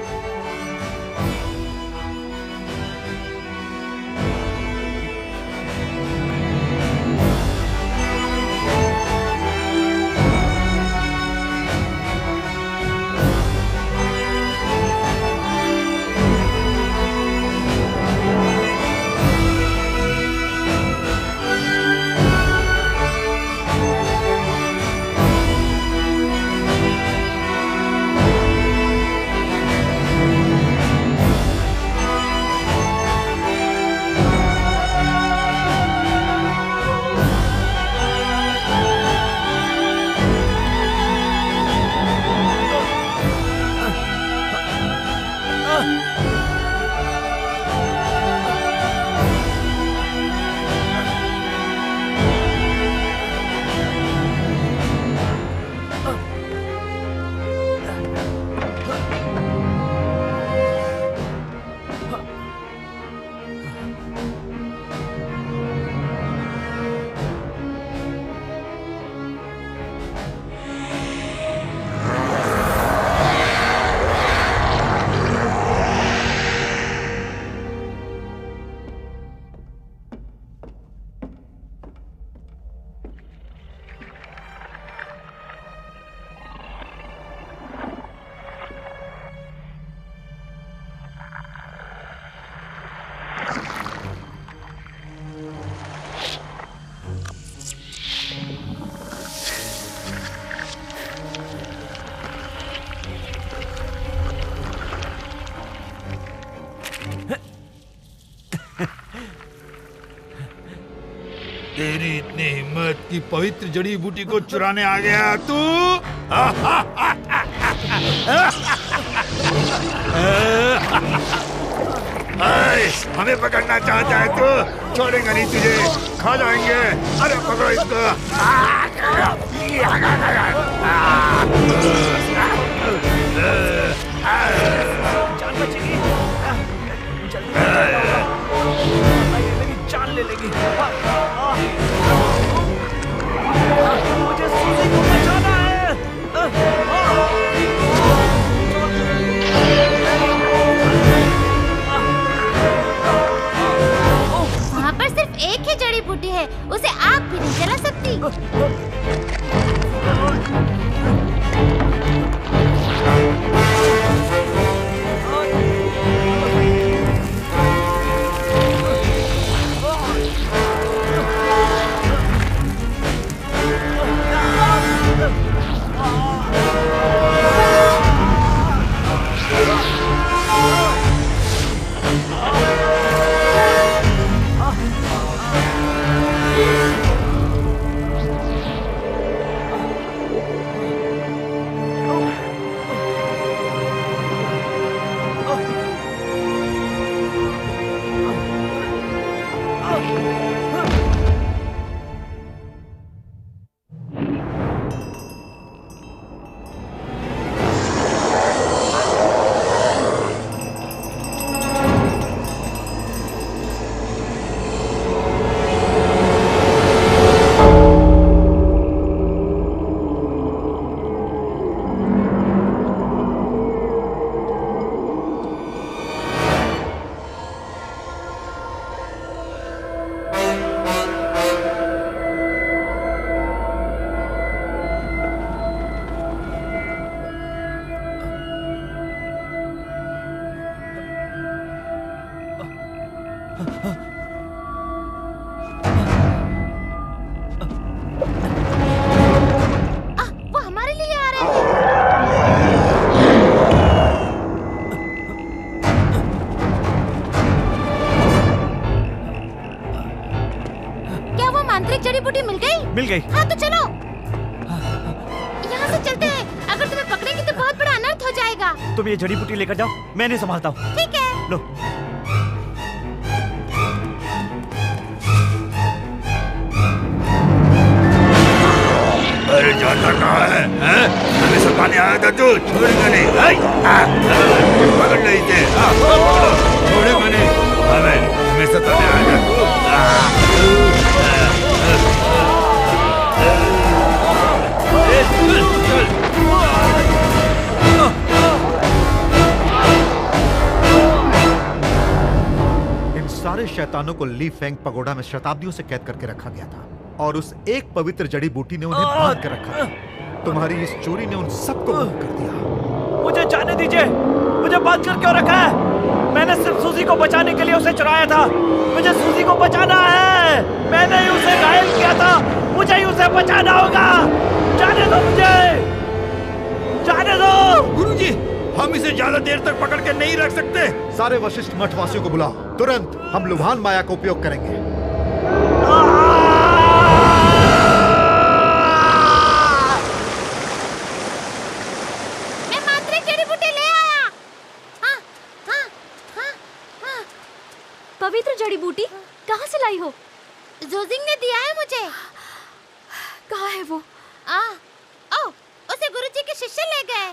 तेरी इतनी हिम्मत की पवित्र जड़ी बूटी को चुराने आ गया तू? हमें पकड़ना चाहता है तू? छोड़ेंगे नहीं तुझे, खा जाएंगे। अरे पकड़ो इसको। जान बचेगी। मिल गई। हाँ तो चलो, यहाँ से चलते हैं। अगर तुम्हें पकड़ेंगे तो बहुत बड़ा अनर्थ हो जाएगा। तुम ये जड़ी बूटी लेकर जाओ, मैं नहीं संभालता हूँ। ठीक है। लो। अरे जाता कहाँ है? हैं? हमें सताने आया था तू, छोड़ेगा नहीं। पकड़ नहीं थे, छोड़ेगा नहीं। हमें सताने आया था तू। इन सारे शैतानों को ली फेंग पगोड़ा में शताब्दियों से कैद करके रखा गया था और उस एक पवित्र जड़ी बूटी ने उन्हें बांध कर रखा था। तुम्हारी इस चोरी ने उन सबको मुक्त कर दिया। मुझे जाने दीजिए, मुझे बांध कर क्यों रखा है? मैंने सिर्फ सूजी को बचाने के लिए उसे चुराया था। मुझे सूजी को बचाना है। मैंने ही उसे घायल किया था, मुझे ही उसे बचाना होगा। जाने दो मुझे, जाने दो। गुरुजी, हम इसे ज्यादा देर तक पकड़ के नहीं रख सकते। सारे वशिष्ठ मठवासियों को बुलाओ। तुरंत हम लुभान माया का उपयोग करेंगे। मैं मांत्रिक जड़ी बूटी ले आया। हाँ, हाँ, हाँ, हाँ। पवित्र जड़ी बूटी कहाँ से लाई हो? जोजिंग ने दिया है मुझे। कहाँ है वो? ओ, उसे गुरुजी के शिष्य ले गए।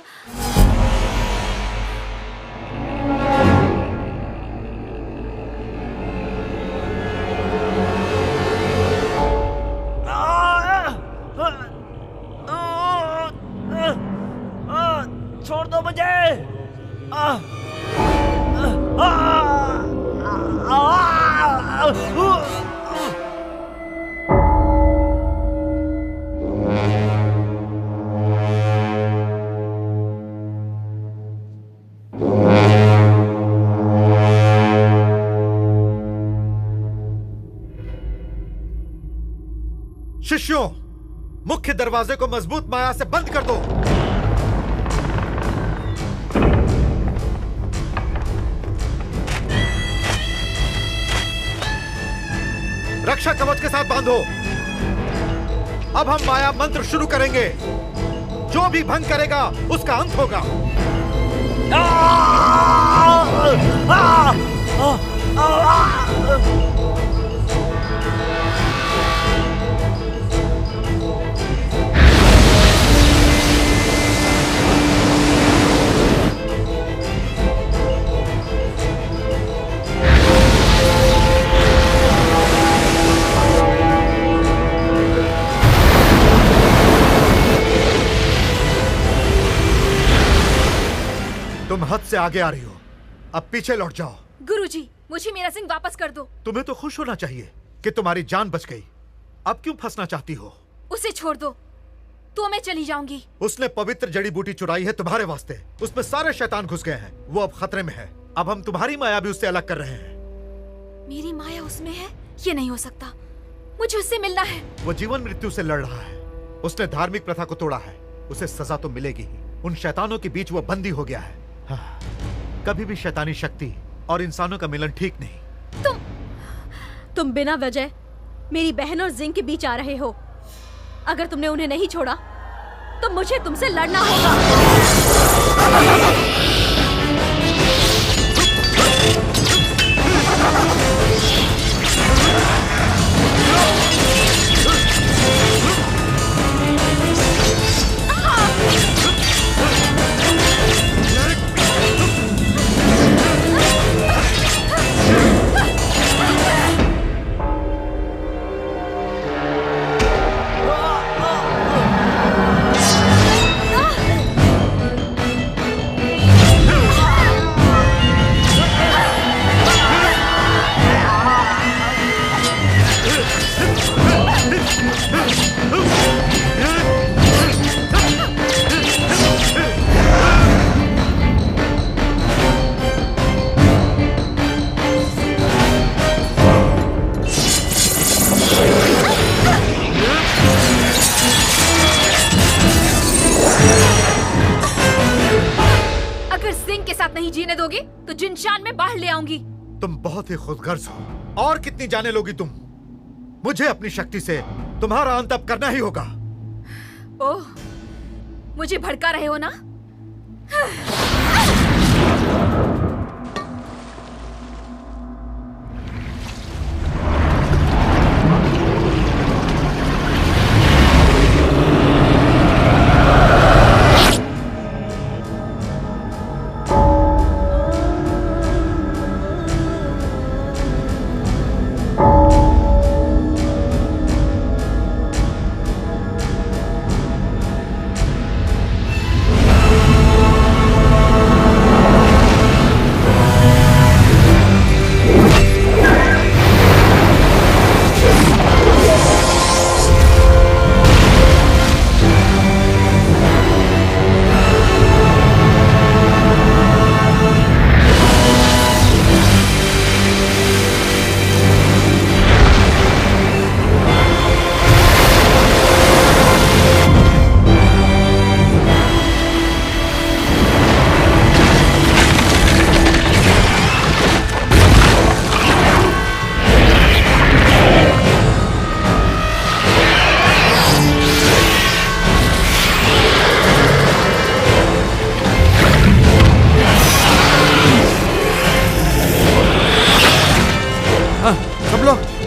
छोड़ दो मुझे। शिष्यों, मुख्य दरवाजे को मजबूत माया से बंद कर दो। रक्षा कवच के साथ बांधो। अब हम माया मंत्र शुरू करेंगे। जो भी भंग करेगा उसका अंत होगा। तुम हद से आगे आ रही हो, अब पीछे लौट जाओ। गुरुजी, मुझे मेरा सिंह वापस कर दो। तुम्हें तो खुश होना चाहिए कि तुम्हारी जान बच गई। अब क्यों फंसना चाहती हो? उसे छोड़ दो तो मैं चली जाऊंगी। उसने पवित्र जड़ी बूटी चुराई है तुम्हारे वास्ते। उसमें सारे शैतान घुस गए हैं। वो अब खतरे में है। अब हम तुम्हारी माया भी उससे अलग कर रहे हैं। मेरी माया उसमें है? ये नहीं हो सकता। मुझे उससे मिलना है। वो जीवन मृत्यु से लड़ रहा है। उसने धार्मिक प्रथा को तोड़ा है। उसे सजा तो मिलेगी ही। उन शैतानों के बीच वो बंदी हो गया है। कभी भी शैतानी शक्ति और इंसानों का मिलन ठीक नहीं। तुम बिना वजह मेरी बहन और जिंग के बीच आ रहे हो। अगर तुमने उन्हें नहीं छोड़ा तो मुझे तुमसे लड़ना होगा। नहीं जीने दोगे तो जिनशान में बाहर ले आऊंगी। तुम बहुत ही खुदगर्ज हो। और कितनी जाने लोगी तुम? मुझे अपनी शक्ति से तुम्हारा अंत अब करना ही होगा। ओह, मुझे भड़का रहे हो ना?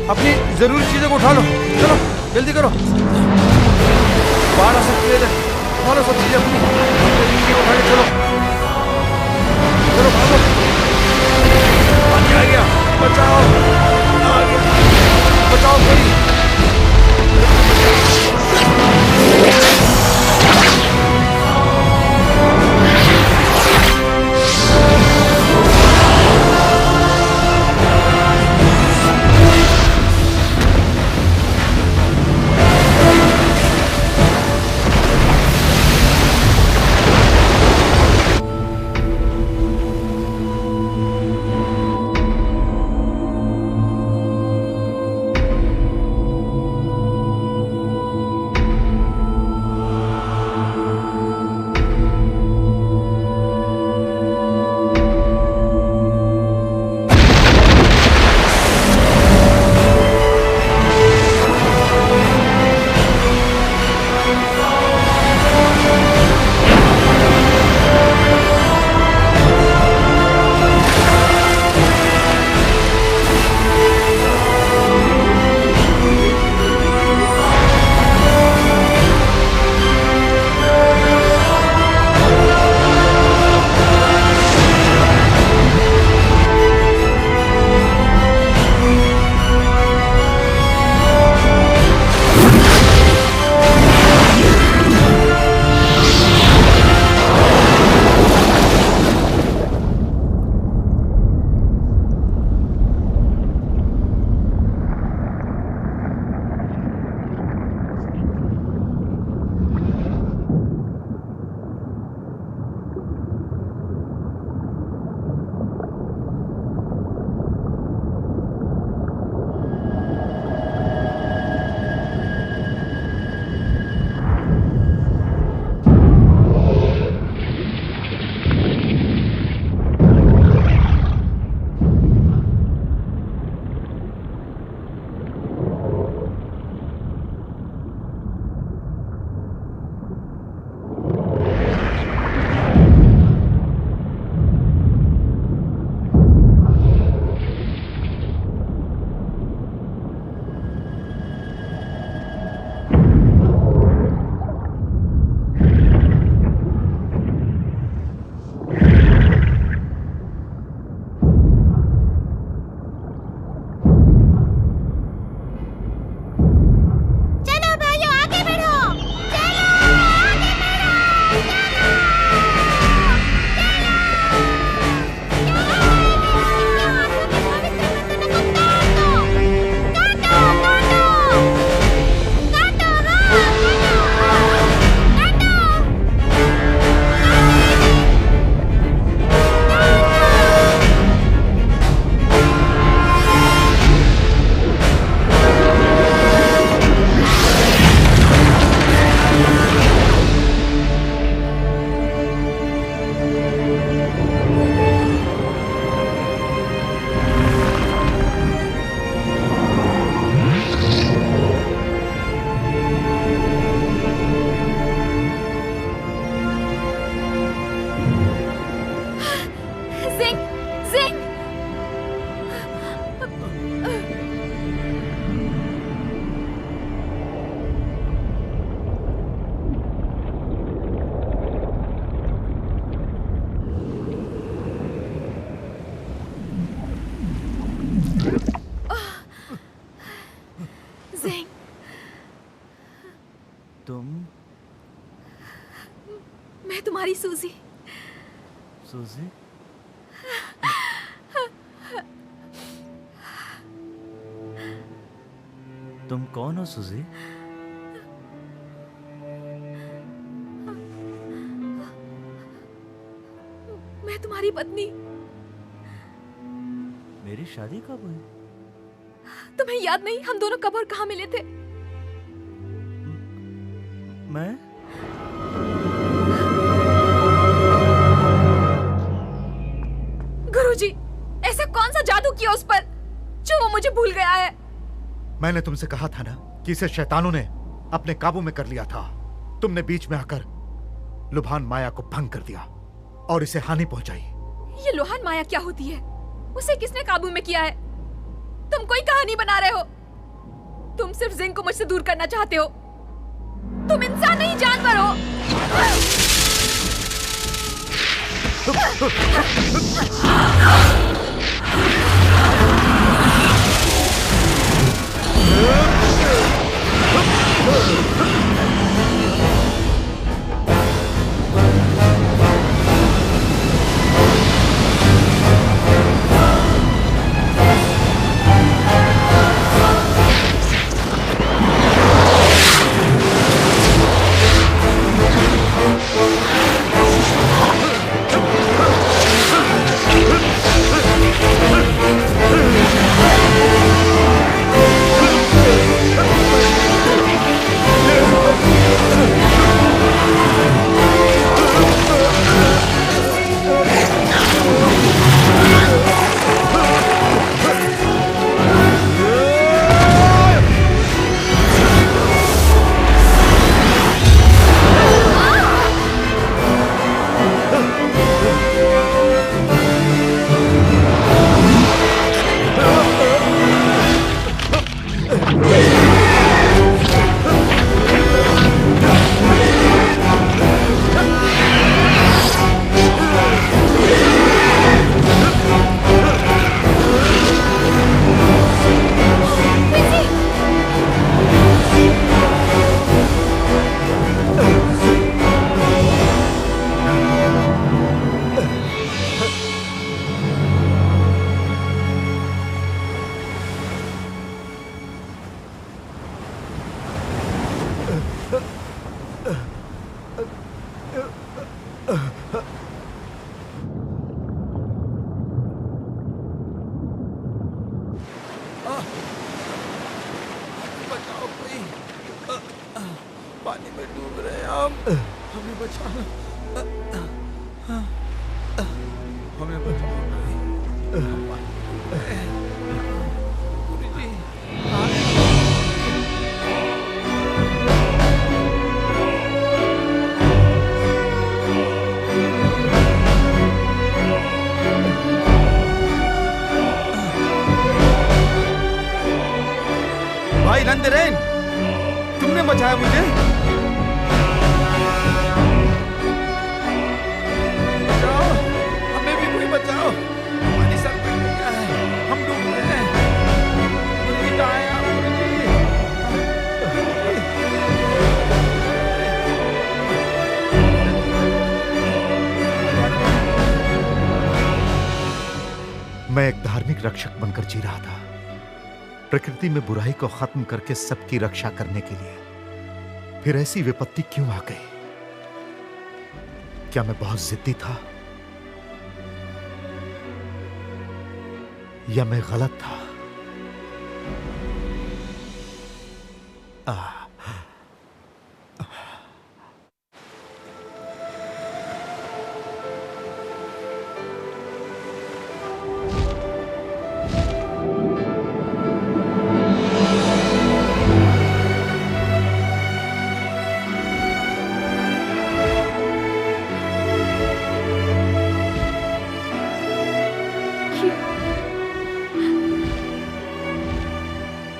अपनी जरूरी चीजों को उठा लो, चलो जल्दी करो। बाढ़ आ सकती है, उठा लो सब चीजें अपनी उठा के चलो, चलो भागो। पानी आ गया, बचाओ बचाओ कोई। सूजी? तुम कौन हो सूजी? मैं तुम्हारी पत्नी। मेरी शादी कब हुई? तुम्हें याद नहीं हम दोनों कब और कहाँ मिले थे? मैं? गुरुजी, ऐसा कौन सा जादू किया उस पर जो वो मुझे भूल गया है? मैंने तुमसे कहा था ना कि इसे शैतानों ने अपने काबू में कर लिया था। तुमने बीच में आकर लुभान माया को भंग कर दिया और इसे हानि पहुंचाई। ये लुहान माया क्या होती है? उसे किसने काबू में किया है? तुम कोई कहानी बना रहे हो। तुम सिर्फ जिंग को मुझसे दूर करना चाहते हो। तुम इंसान नहीं, जानवर हो। बचाओ कोई। पानी में डूब रहे हैं हम। हमें बचाओ। हमें बचाओ कोई। हम पानी में डूब रहे हैं। गुरुजी, भाई नंदरेन, तुमने बचाया मुझे। बचाओ, हमें भी कोई बचाओ। पानी सर पे गिर गया है, हम डूब रहे हैं। गुरुजी कहाँ हैं आप? मैं एक धार्मिक रक्षक बनकर जी रहा था, प्रकृति में बुराई को खत्म करके सबकी रक्षा करने के लिए। फिर ऐसी विपत्ति क्यों आ गई? क्या मैं बहुत जिद्दी था या मैं गलत था?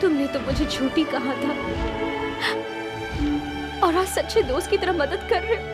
तुमने तो मुझे झूठी कहा था और आज सच्चे दोस्त की तरह मदद कर रहे हो।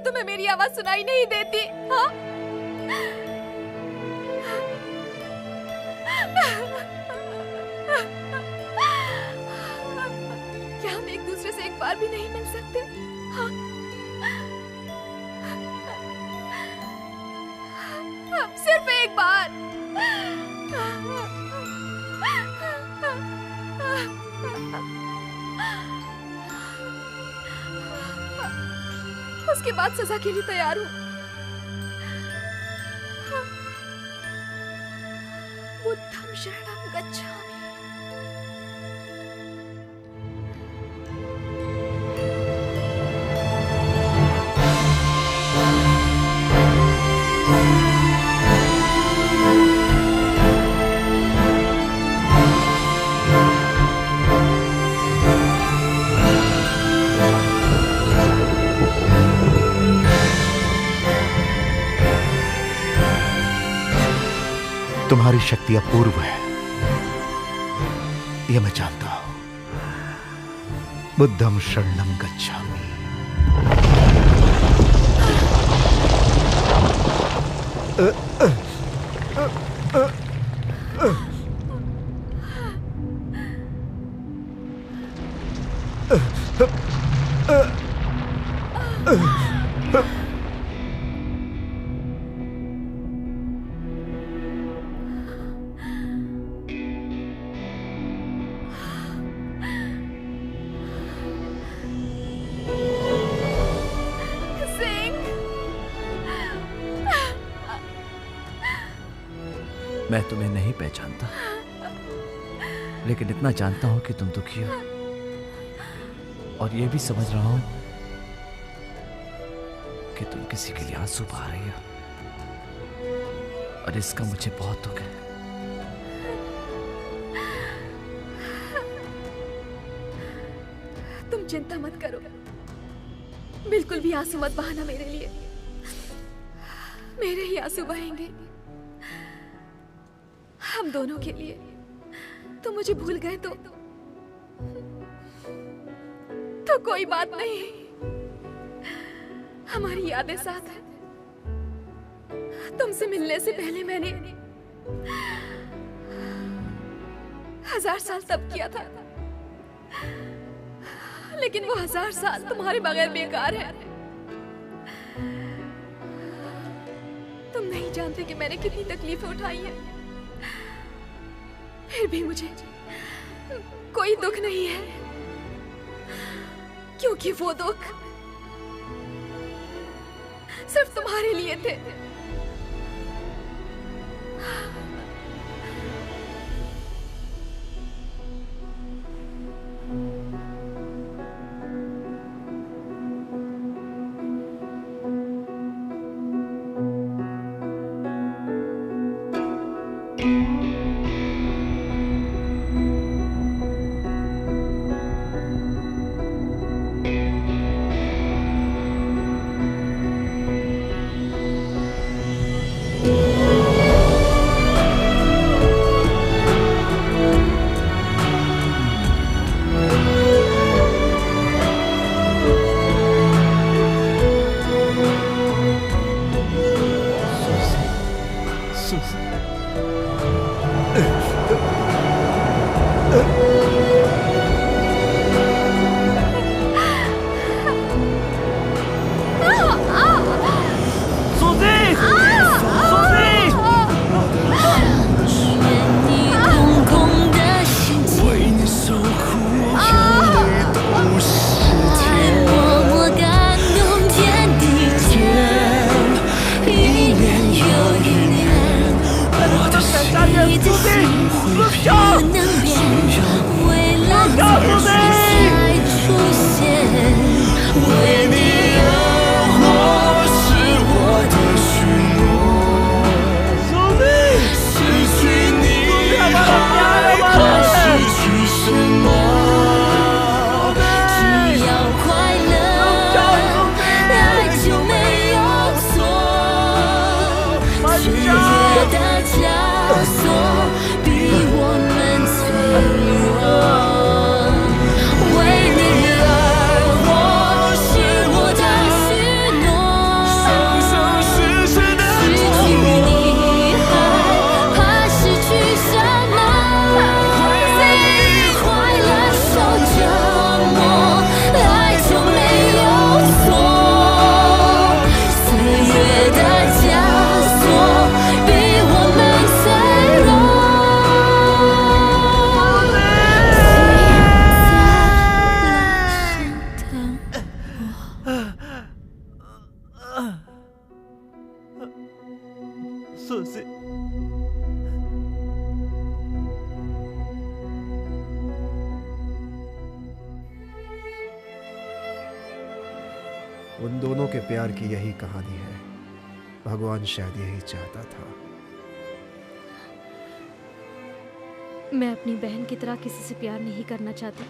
तुम्हें मेरी आवाज सुनाई नहीं देती? हाँ? क्या हम एक दूसरे से एक बार भी नहीं मिल सकते? हाँ? सिर्फ एक बार। उसके बाद सजा के लिए तैयार हूँ। बुद्धं शरणं गच्छामि। तुम्हारी शक्ति अपूर्व है, यह मैं जानता हूं। बुद्धं शरणं गच्छामि। मैं तुम्हें नहीं पहचानता, लेकिन इतना जानता हूं कि तुम दुखी हो, और ये भी समझ रहा हूं कि तुम किसी के लिए आंसू बहा रही हो, और इसका मुझे बहुत दुख है। तुम चिंता मत करो, बिल्कुल भी आंसू मत बहाना मेरे लिए। मेरे ही आंसू बहेंगे हम दोनों के लिए। तुम मुझे भूल गए तो कोई बात नहीं, हमारी यादें साथ हैं। तुमसे मिलने से पहले मैंने 1000 साल तप किया था, लेकिन वो 1000 साल तुम्हारे बगैर बेकार है। तुम नहीं जानते कि मैंने कितनी तकलीफें उठाई हैं, फिर भी मुझे कोई दुख नहीं है, क्योंकि वो दुख सिर्फ तुम्हारे लिए थे। उन दोनों के प्यार की यही कहानी है। भगवान शायद यही चाहता था। मैं अपनी बहन की तरह किसी से प्यार नहीं करना चाहती,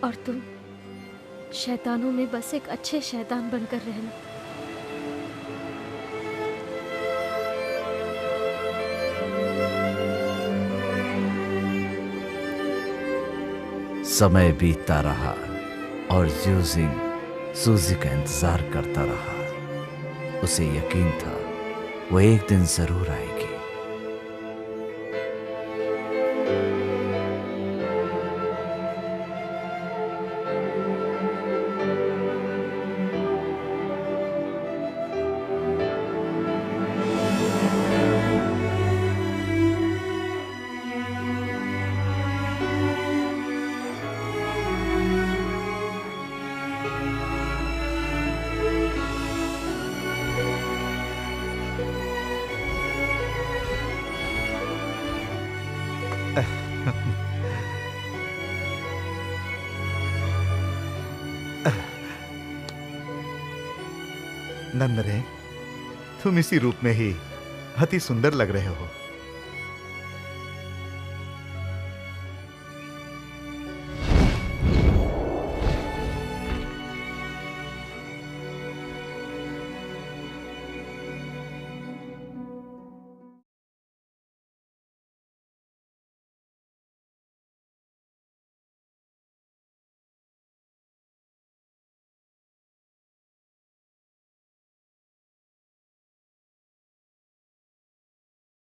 और तुम शैतानों में बस एक अच्छे शैतान बनकर रहना। समय बीतता रहा और ज़्यूजिंग सूजी का इंतजार करता रहा। उसे यकीन था वो एक दिन जरूर आएगी। नंदरे, तुम इसी रूप में ही अति सुंदर लग रहे हो।